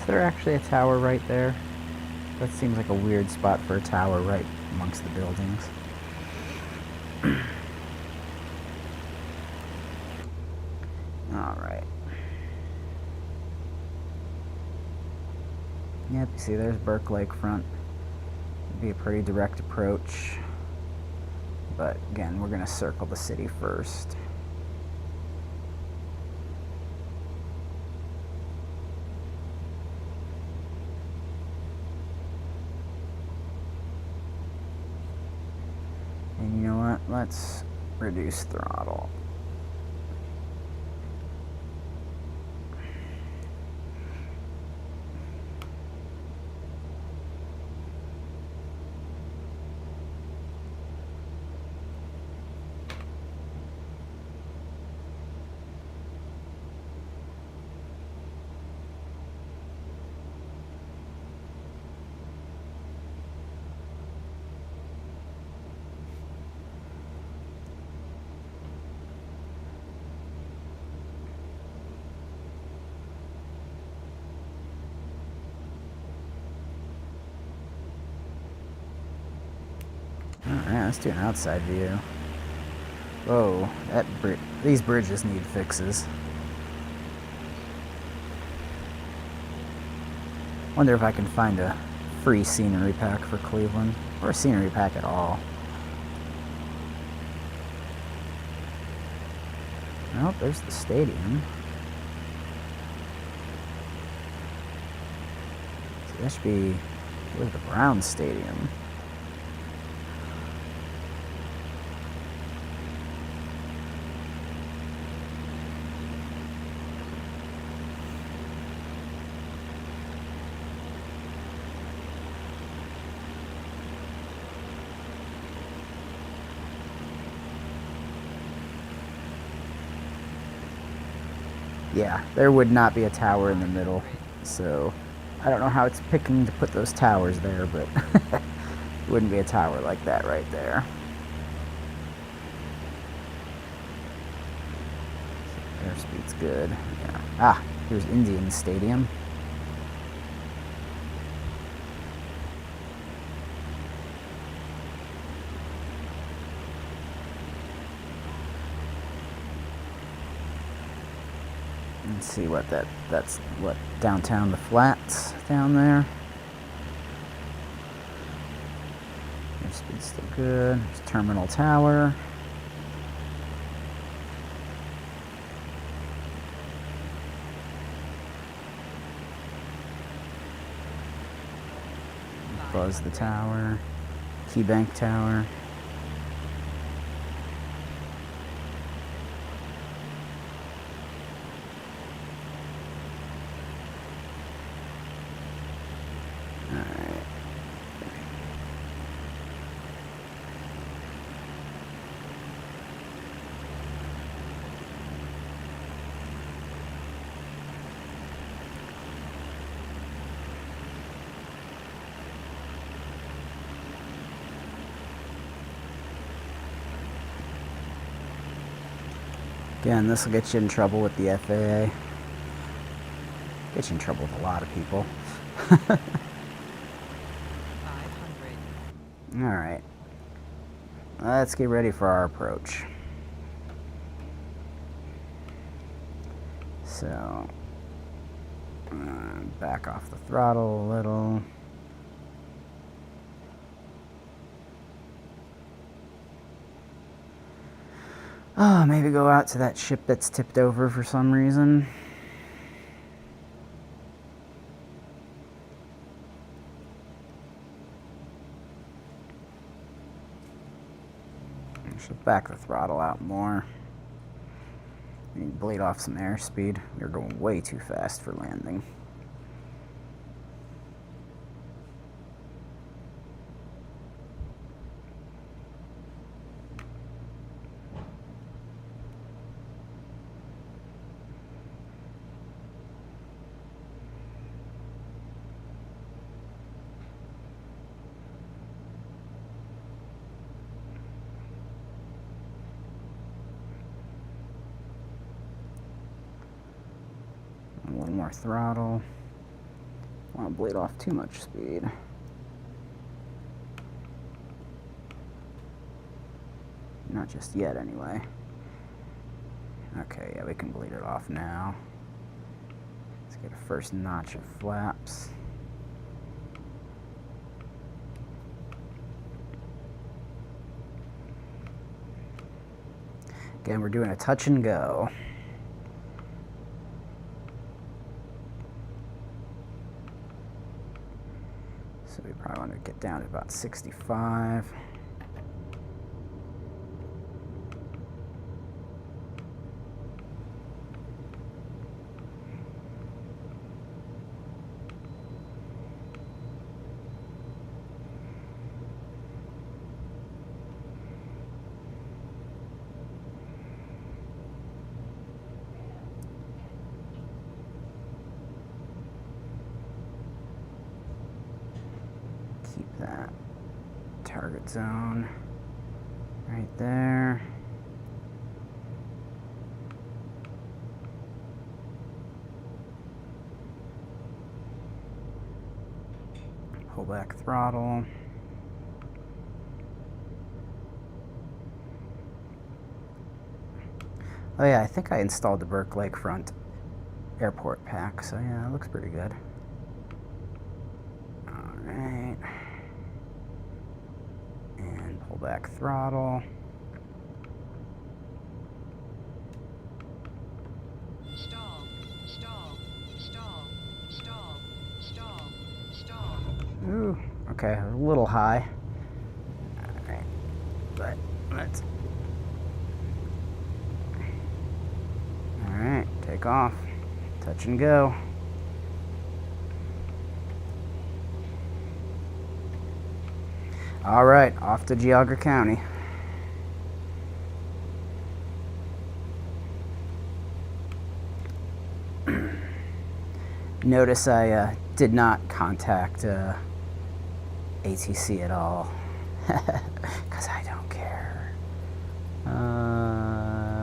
Is there actually a tower right there? That seems like a weird spot for a tower right amongst the buildings. Alright. Yep, you see there's Burke Lakefront. It'd be a pretty direct approach. But again, we're going to circle the city first. And you know what? Let's reduce throttle. Alright, let's do an outside view. Whoa, these bridges need fixes. Wonder if I can find a free scenery pack for Cleveland, or a scenery pack at all. Oh, there's the stadium. So that should be the Browns Stadium. Yeah, there would not be a tower in the middle, so I don't know how it's picking to put those towers there, but it wouldn't be a tower like that right there. Airspeed's good. Yeah. Ah, here's Indian Stadium. Let's see what that's what downtown, the flats down there. Airspeed's still good. There's Terminal Tower. Buzz the Tower. KeyBank Tower. Again, this will get you in trouble with the FAA. Get you in trouble with a lot of people. 500. Alright. Let's get ready for our approach. So, back off the throttle a little. Oh, maybe go out to that ship that's tipped over for some reason. Should back the throttle out more. We need to bleed off some airspeed. We're going way too fast for landing. A little more throttle. Don't want to bleed off too much speed. Not just yet, anyway. Okay, yeah, we can bleed it off now. Let's get a first notch of flaps. Again, we're doing a touch and go. So we probably want to get down to about 65. Keep that target zone right there. Pull back throttle. Oh yeah, I think I installed the Burke Lakefront Airport pack, so yeah, it looks pretty good. Alright. And pull back throttle. Stall, stall, stall, stall, stall, stall. Ooh, okay, a little high. Alright, but let's... Alright, take off. Touch and go. All right, off to Geauga County. Notice I did not contact ATC at all, because I don't care.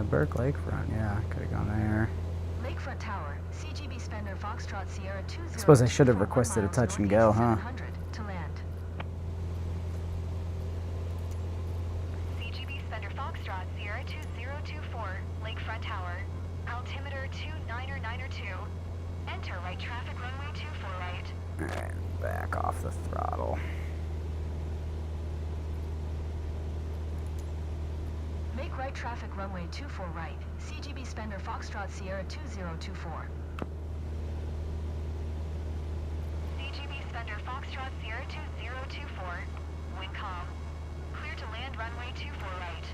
Burke Lakefront, yeah, could have gone there. Lakefront Tower, C.G.B.Spender, Foxtrot Sierra 20. I suppose I should have requested a touch and go, huh? To land. C.G.B.Spender, Foxtrot Sierra 2024, Lakefront Tower, altimeter 29er 2. Enter right traffic runway 24 right. Alright, back off the throttle. Make right traffic runway 24 right. C.G.B.Spender, Foxtrot Sierra 2024. C.G.B.Spender, Foxtrot Sierra 2024. Wind calm. Clear to land runway 24 right.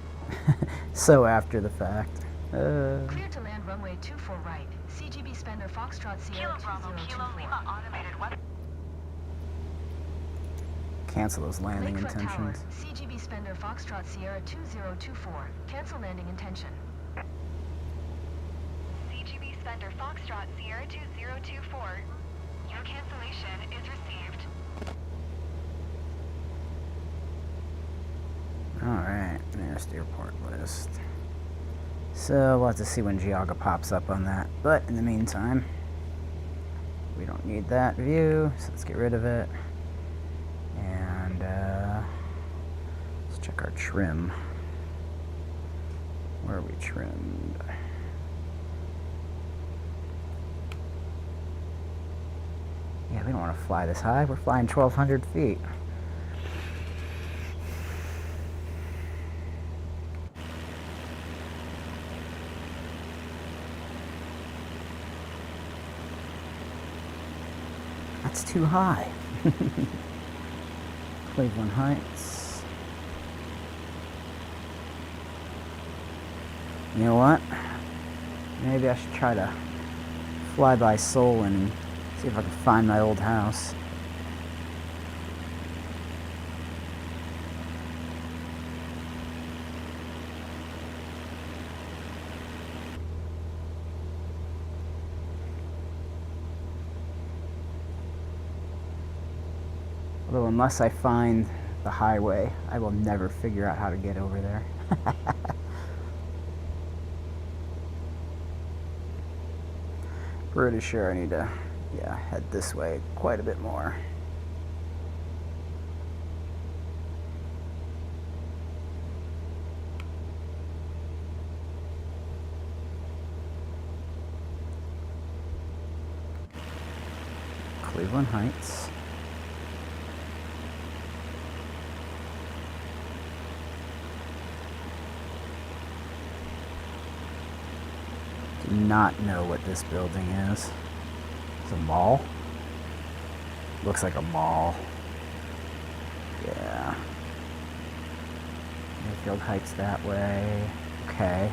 So after the fact. Clear to land runway 24 right. C.G.B.Spender, Foxtrot Sierra 2024. Cancel those landing Lakefront intentions. Tower, C.G.B.Spender, Foxtrot Sierra 2024. Cancel landing intention. C.G.B.Spender, Foxtrot Sierra 2024. Your cancellation is received. Alright, nearest airport list. So we'll have to see when Geauga pops up on that. But in the meantime, we don't need that view, so let's get rid of it. And let's check our trim. Where are we trimmed? Yeah, we don't want to fly this high. We're flying 1,200 feet. That's too high. Cleveland Heights. You know what? Maybe I should try to fly by Seoul and see if I can find my old house. Although unless I find the highway, I will never figure out how to get over there. Pretty sure I need to, head this way quite a bit more. Cleveland Heights. Do not know what this building is. It's a mall? Looks like a mall. Yeah. Mayfield Heights that way. Okay.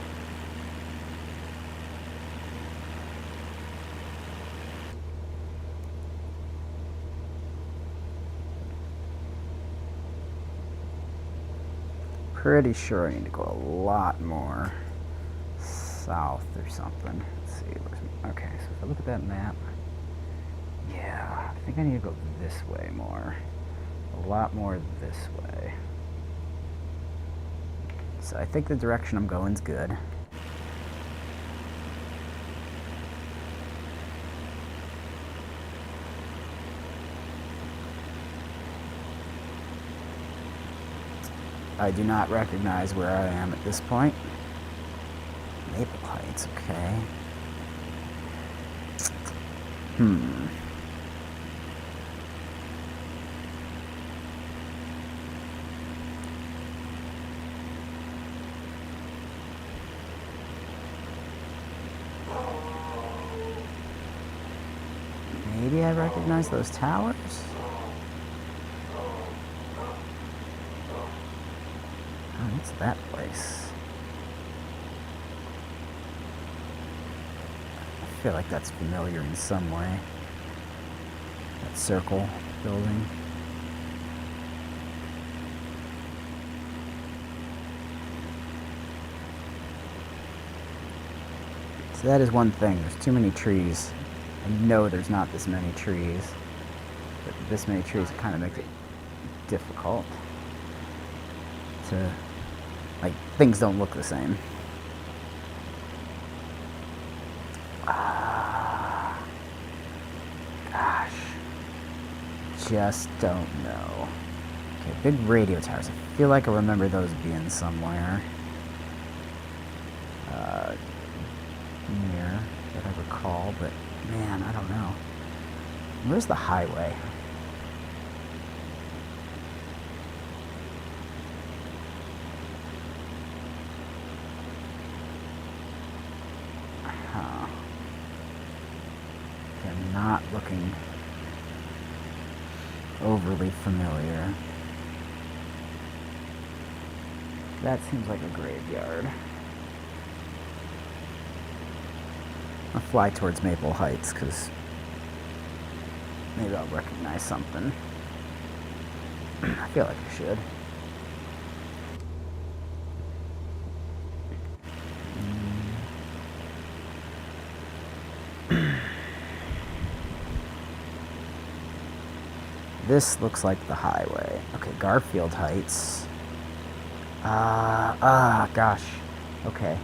Pretty sure I need to go a lot more south or something. Let's see. Okay, so if I look at that map, yeah, I think I need to go this way more. A lot more this way. So I think the direction I'm going is good. I do not recognize where I am at this point. Maple Heights, okay. Maybe I recognize those towers? Oh, what's that place? I feel like that's familiar in some way. That circle building. So that is one thing. There's too many trees. I know there's not this many trees. But this many trees kind of makes it difficult to... like, things don't look the same. Gosh. Just don't know. Okay, big radio towers. I feel like I remember those being somewhere. Near, that I recall, but man, I don't know. Where's the highway? They're not looking overly familiar. That seems like a graveyard. I'll fly towards Maple Heights, because maybe I'll recognize something. I feel like I should. This looks like the highway. Okay, Garfield Heights. Gosh. Okay.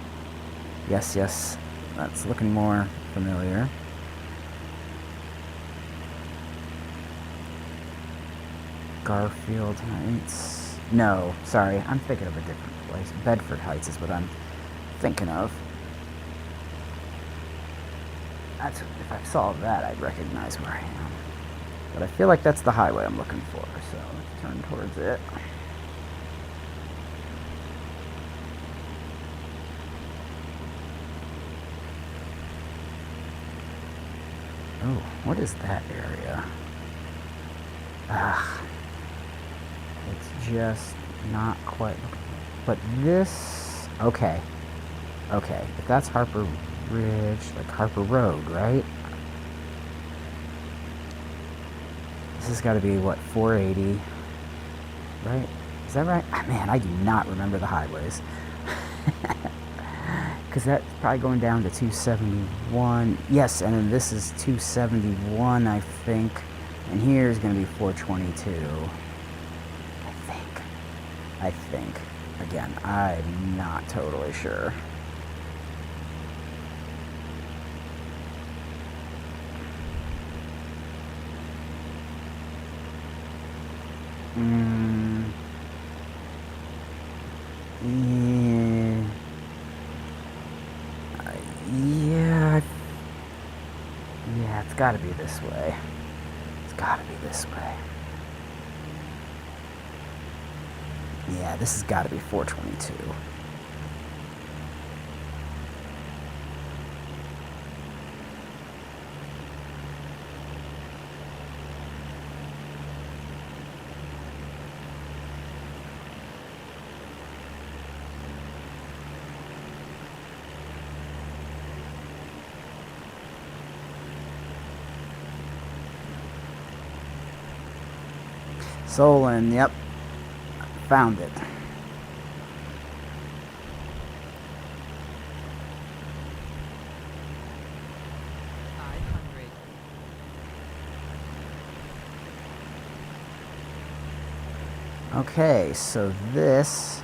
Yes. That's looking more familiar. Garfield Heights. No, sorry, I'm thinking of a different place. Bedford Heights is what I'm thinking of. That's, if I saw that, I'd recognize where I am. But I feel like that's the highway I'm looking for, so let's turn towards it. Oh, what is that area? It's just not quite. But this, okay. Okay, if that's Harper Ridge, like Harper Road, right? This has got to be, what, 480, right? Is that right? Ah, man, I do not remember the highways. Because that's probably going down to 271. Yes, and then this is 271, I think. And here's going to be 422. I think. Again, I'm not totally sure. Yeah. Yeah. Yeah, it's gotta be this way. It's gotta be this way. Yeah, this has gotta be 422. Solon, yep. Found it. Okay, so this,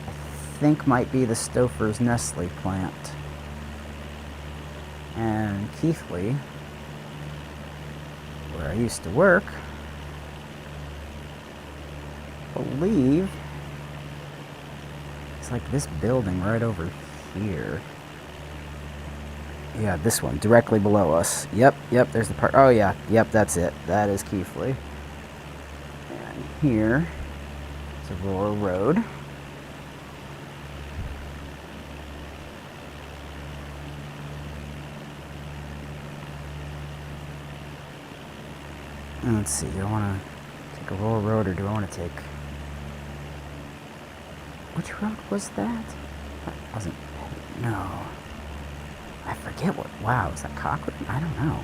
I think, might be the Stouffer's Nestle plant. And Keithley, where I used to work, I believe it's like this building right over here. Yeah, this one, directly below us. Yep, there's the part. Oh, yeah, yep, that's it. That is Keithley. And here is Aurora Road. And let's see, do I want to take Aurora Road or do I want to take... Which road was that? That wasn't... No. I forget what... Wow, is that Cochrane? I don't know.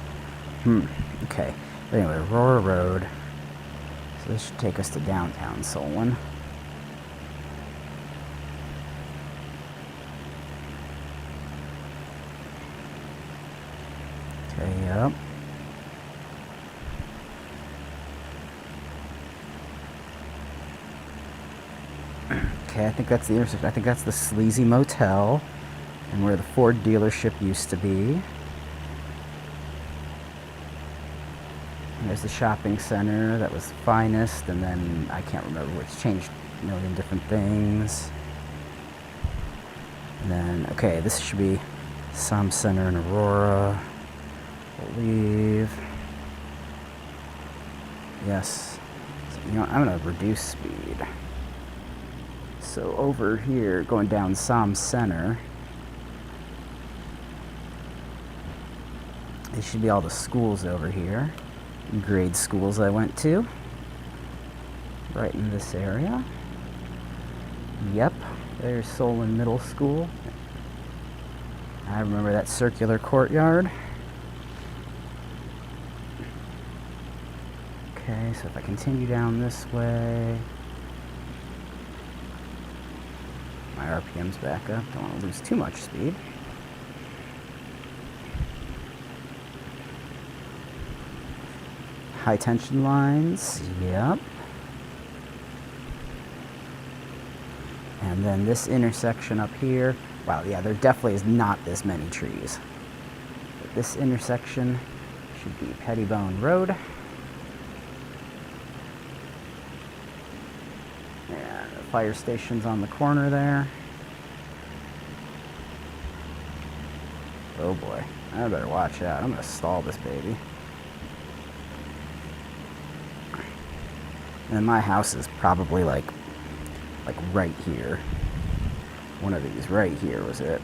Okay. But anyway, Aurora Road. So this should take us to downtown Solon. Okay, yep. Okay, I think that's the intersection. I think that's the Sleazy Motel and where the Ford dealership used to be. And there's the shopping center that was Finest, and then I can't remember which changed a million different things. And then, okay, this should be Som Center in Aurora, I believe. Yes. So, you know, I'm going to reduce speed. So over here, going down Som Center, these should be all the schools over here. Grade schools I went to. Right in this area. Yep, there's Solon Middle School. I remember that circular courtyard. Okay, so if I continue down this way... My RPM's back up. Don't want to lose too much speed. High tension lines. Yep. And then this intersection up here. Wow, yeah, there definitely is not this many trees. But this intersection should be Pettibone Road. And the fire station's on the corner there. Oh boy, I better watch out. I'm gonna stall this baby. And my house is probably like right here. One of these right here was it.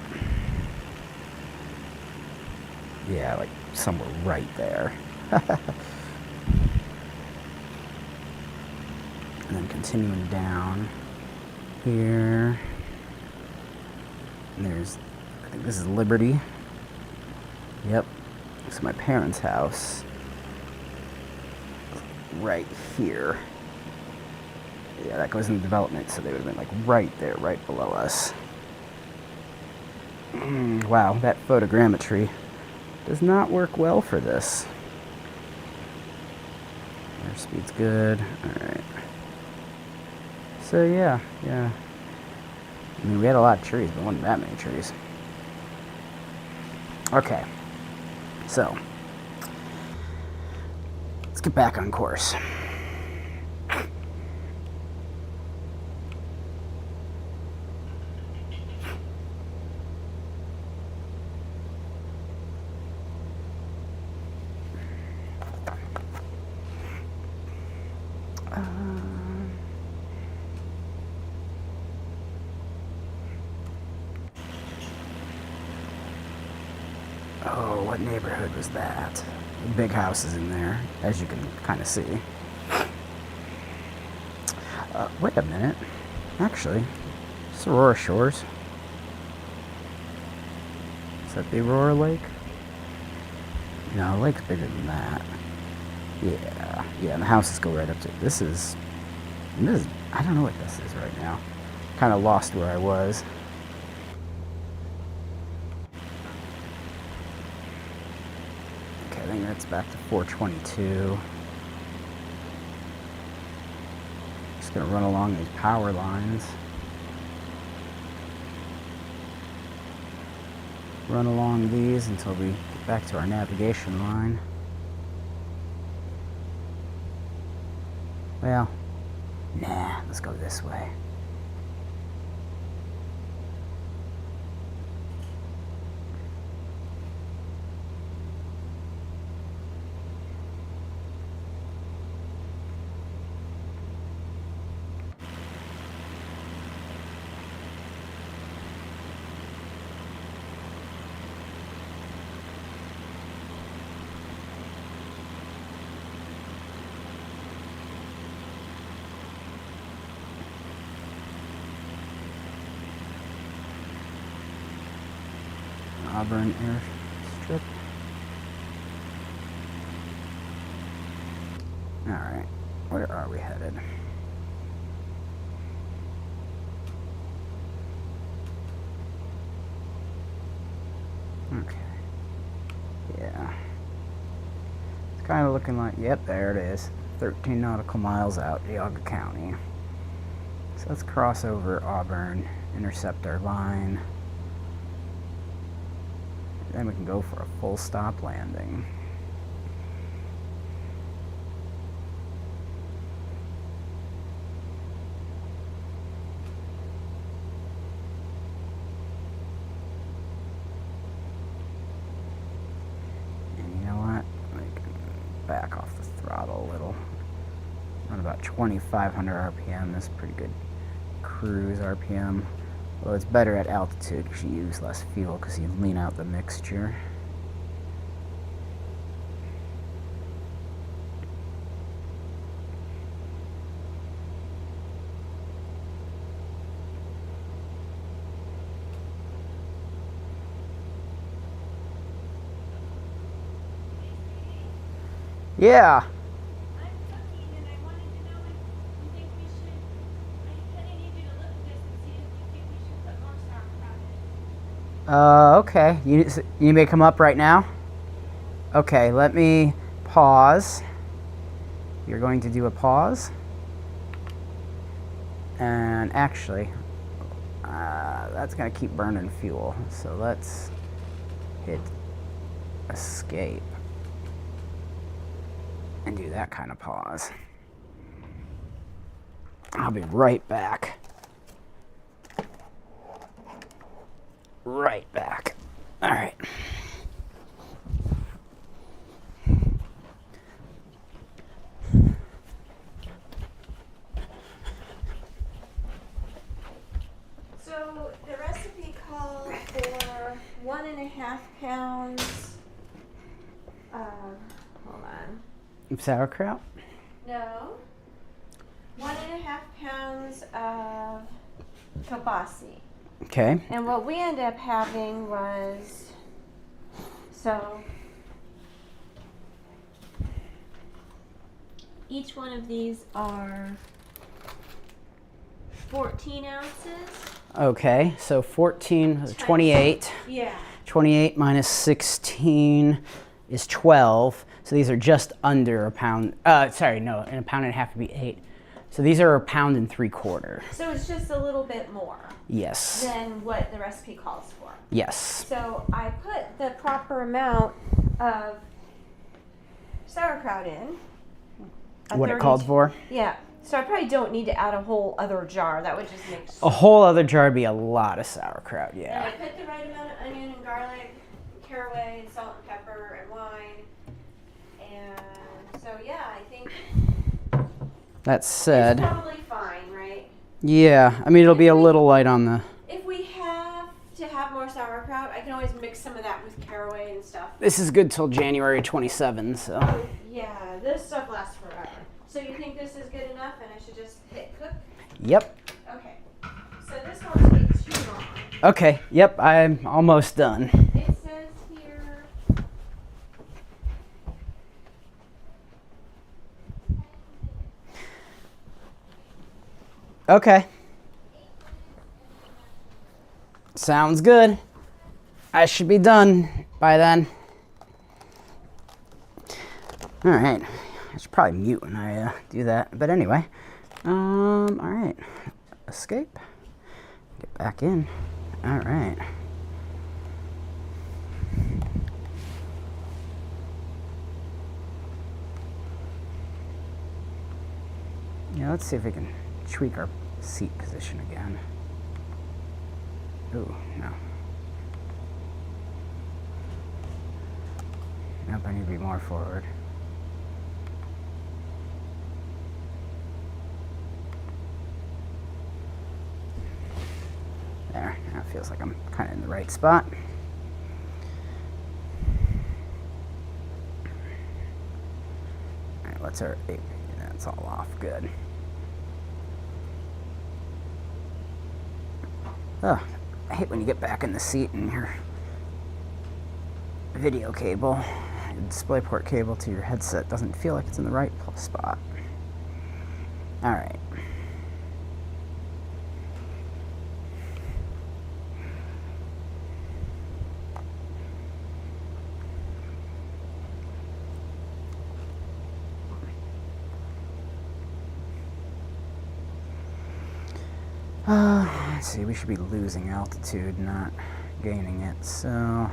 Yeah, like somewhere right there. And then continuing down here. And there's, I think this is Liberty. Yep. This is my parents' house. Right here. Yeah, that goes into development, so they would have been like right there, right below us. Wow, that photogrammetry does not work well for this. Airspeed's good. Alright. So yeah. I mean, we had a lot of trees, but wasn't that many trees. Okay. So, let's get back on course. Oh, what neighborhood was that? Big houses in there, as you can kind of see. Wait a minute. Actually, it's Aurora Shores. Is that the Aurora Lake? No, the lake's bigger than that. Yeah, and the houses go right up to it. This is, I don't know what this is right now. Kind of lost where I was. Okay, I think that's back to 422. Just gonna run along these power lines. Run along these until we get back to our navigation line. Well, nah, let's go this way. Auburn Airstrip. Alright, where are we headed? Okay. Yeah. It's kind of looking like, yep, there it is. 13 nautical miles out, Geauga County. So let's cross over Auburn, intercept our line. Then we can go for a full stop landing. And you know what? We can back off the throttle a little. Run about 2,500 RPM. That's pretty good cruise RPM. Well, it's better at altitude because you use less fuel because you lean out the mixture. Yeah. Okay. You may come up right now? Okay, let me pause. You're going to do a pause. And actually, that's going to keep burning fuel. So let's hit escape and do that kind of pause. I'll be right back. Right back. All right. So the recipe called for 1.5 pounds of, hold on. Sauerkraut? No. 1.5 pounds of kielbasa. Okay. And what we ended up having was, so each one of these are 14 ounces. Okay, so 14, 28. Yeah. 28 minus 16 is 12. So these are just under a pound. Sorry, no, and a pound and a half would be 8. So these are a pound and 3/4. So it's just a little bit more Yes. than what the recipe calls for. Yes. So I put the proper amount of sauerkraut in. What it called for? Yeah. So I probably don't need to add a whole other jar. That would just make A whole other jar would be a lot of sauerkraut, And yeah. I put the right amount of onion and garlic, caraway, and salt and pepper and wine. And so yeah, I think That said, it's probably fine, right? yeah, I mean, it'll be a little light on the... If we have to have more sauerkraut, I can always mix some of that with caraway and stuff. This is good till January 27, so... Yeah, this stuff lasts forever. So you think this is good enough and I should just hit cook? Yep. Okay. So this won't take too long. Okay, yep, I'm almost done. It says here... Okay. Sounds good. I should be done by then. All right. I should probably mute when I do that. But anyway. All right. Escape. Get back in. All right. Yeah, let's see if we can tweak our seat position again. Ooh, no. Nope, I need to be more forward. There, now it feels like I'm kind of in the right spot. All right, what's our 8? That's all off, good. Oh, I hate when you get back in the seat and your video cable, your DisplayPort cable to your headset doesn't feel like it's in the right spot. All right. Let's see, we should be losing altitude, not gaining it, so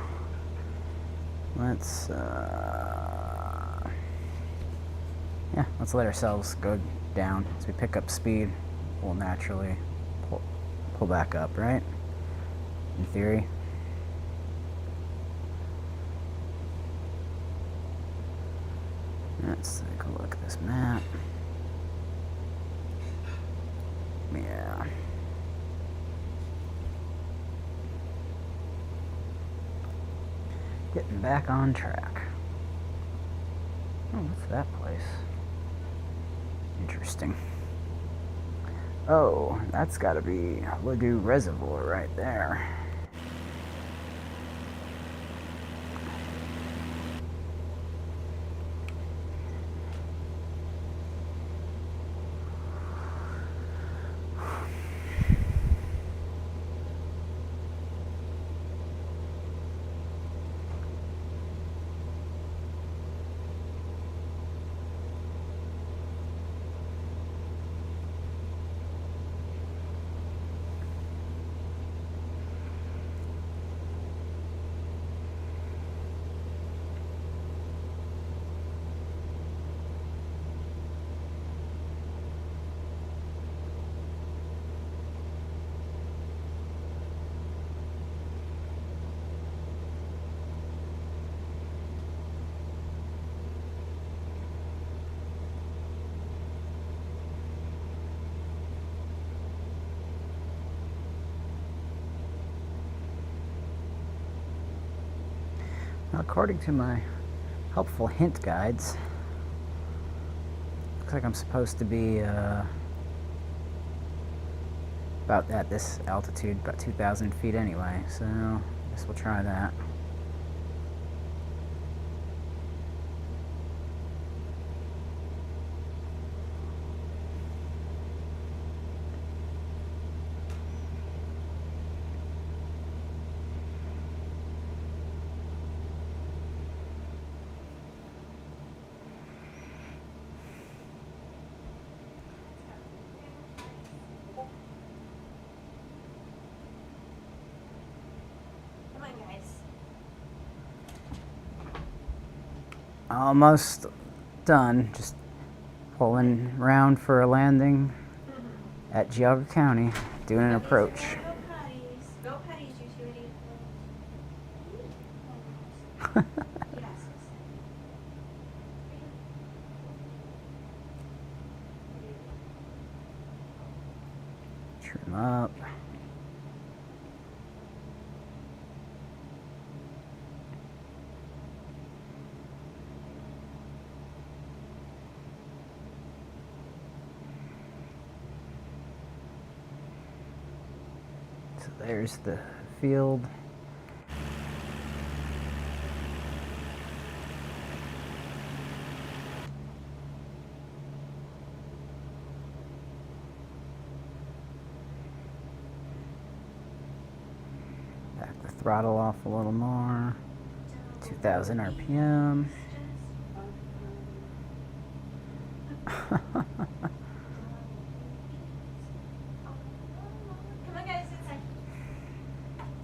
let's yeah, let's let ourselves go down. As we pick up speed, we'll naturally pull back up, right? In theory. Let's take a look at this map. Yeah. Getting back on track. Oh, what's that place? Interesting. Oh, that's gotta be Ladue Reservoir right there. According to my helpful hint guides, looks like I'm supposed to be about at this altitude, about 2,000 feet anyway, so I guess we'll try that. Come on, guys. Almost done. Just pulling around for a landing at Geauga County, doing an approach. Go putties. Go putties, you two idiots. Yes. Trim up. So there's the field. Back the throttle off a little more. 2,000 RPM. Come on, guys, inside.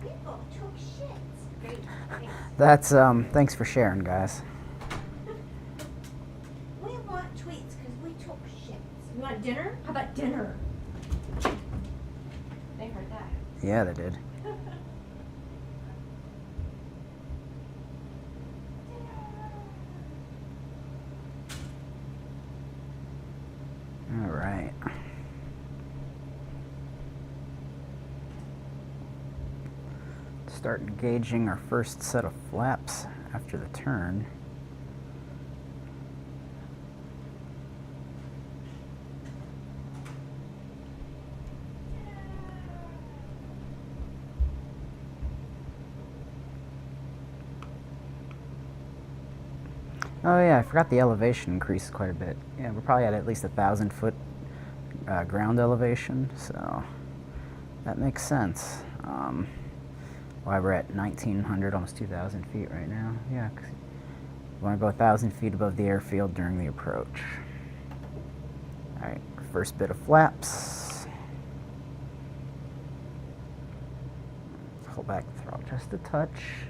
People took shits. Great. Thanks. That's thanks for sharing, guys. We want tweets because we took shits. You want dinner? How about dinner? They heard that. Yeah, they did. All right. Start engaging our first set of flaps after the turn. Oh yeah, I forgot the elevation increased quite a bit. Yeah, we're probably at least 1,000 foot ground elevation, so that makes sense. Why we're at 1,900, almost 2,000 feet right now. Yeah, 'cause we want to go 1,000 feet above the airfield during the approach. All right, first bit of flaps. Pull back the throttle just a touch.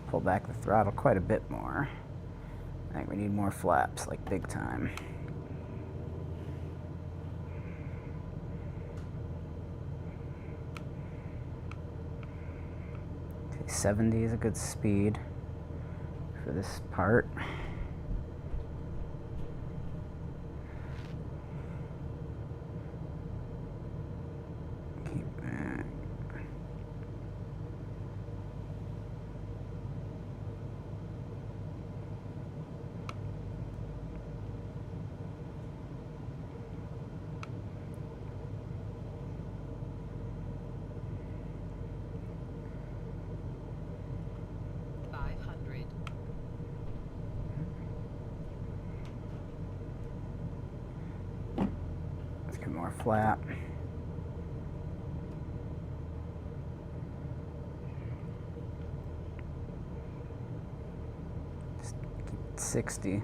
Pull back the throttle quite a bit more. I think we need more flaps, like big time. Okay, 70 is a good speed for this part. Keep back. Let's get more flap. Just keep it 60.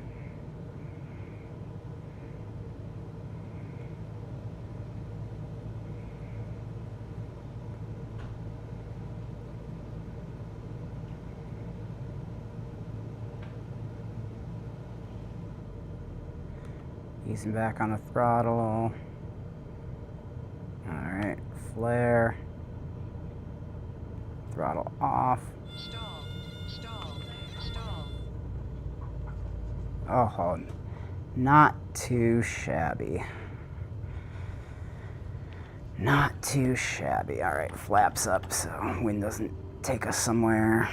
Easing back on the throttle. Alright, flare. Throttle off. Stall, stall, stall. Oh, not too shabby. Not too shabby. All right, flaps up so wind doesn't take us somewhere.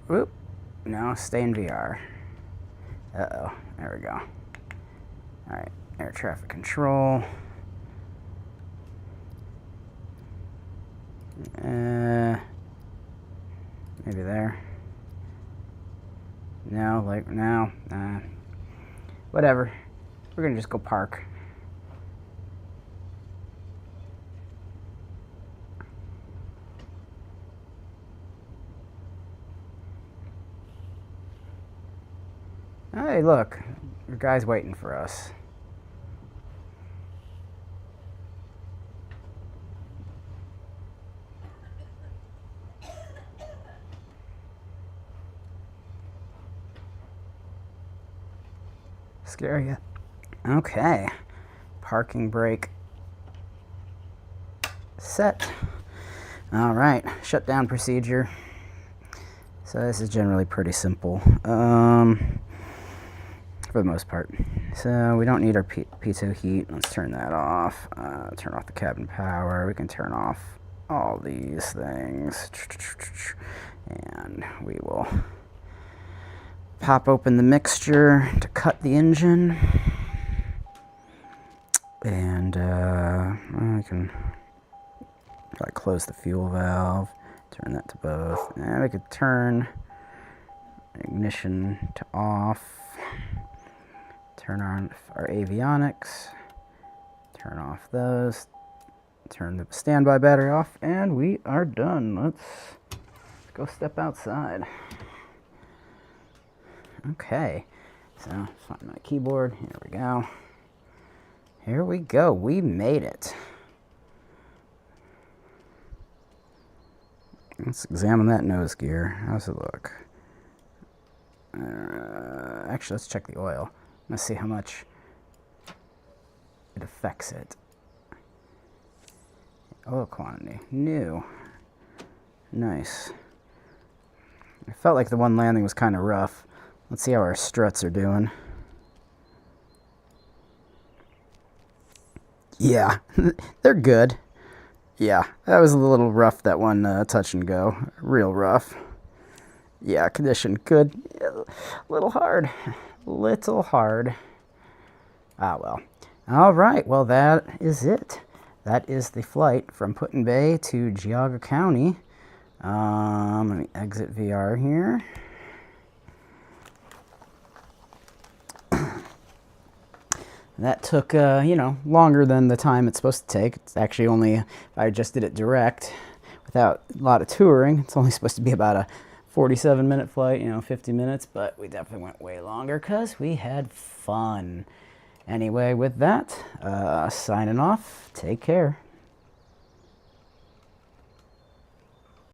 Whoop. No, stay in VR. Uh-oh. There we go. All right, air traffic control. Maybe there. No, like, no. Whatever. We're gonna just go park. Hey, look. The guy's waiting for us. Scare you. Okay. Parking brake set. All right. Shutdown procedure. So this is generally pretty simple. For the most part. So we don't need our pitot heat. Let's turn that off. Turn off the cabin power. We can turn off all these things. And we will pop open the mixture to cut the engine. And I can probably close the fuel valve. Turn that to both. And we could turn ignition to off. Turn on our avionics, turn off those, turn the standby battery off, and we are done. Let's go step outside. Okay, so find my keyboard. Here we go. Here we go. We made it. Let's examine that nose gear. How's it look? Actually, let's check the oil. Let's see how much it affects it. Oil quantity. New. Nice. I felt like the one landing was kind of rough. Let's see how our struts are doing. Yeah, they're good. Yeah, that was a little rough, that one touch and go. Real rough. Yeah, condition good. A little hard. Little hard. Ah, well. All right, well, that is it. That is the flight from Put-in-Bay to Geauga County. Let me exit VR here. That took, you know, longer than the time it's supposed to take. It's actually only, if I just did it direct without a lot of touring, it's only supposed to be about a 47-minute flight, you know, 50 minutes, but we definitely went way longer because we had fun. Anyway, with that, signing off. Take care.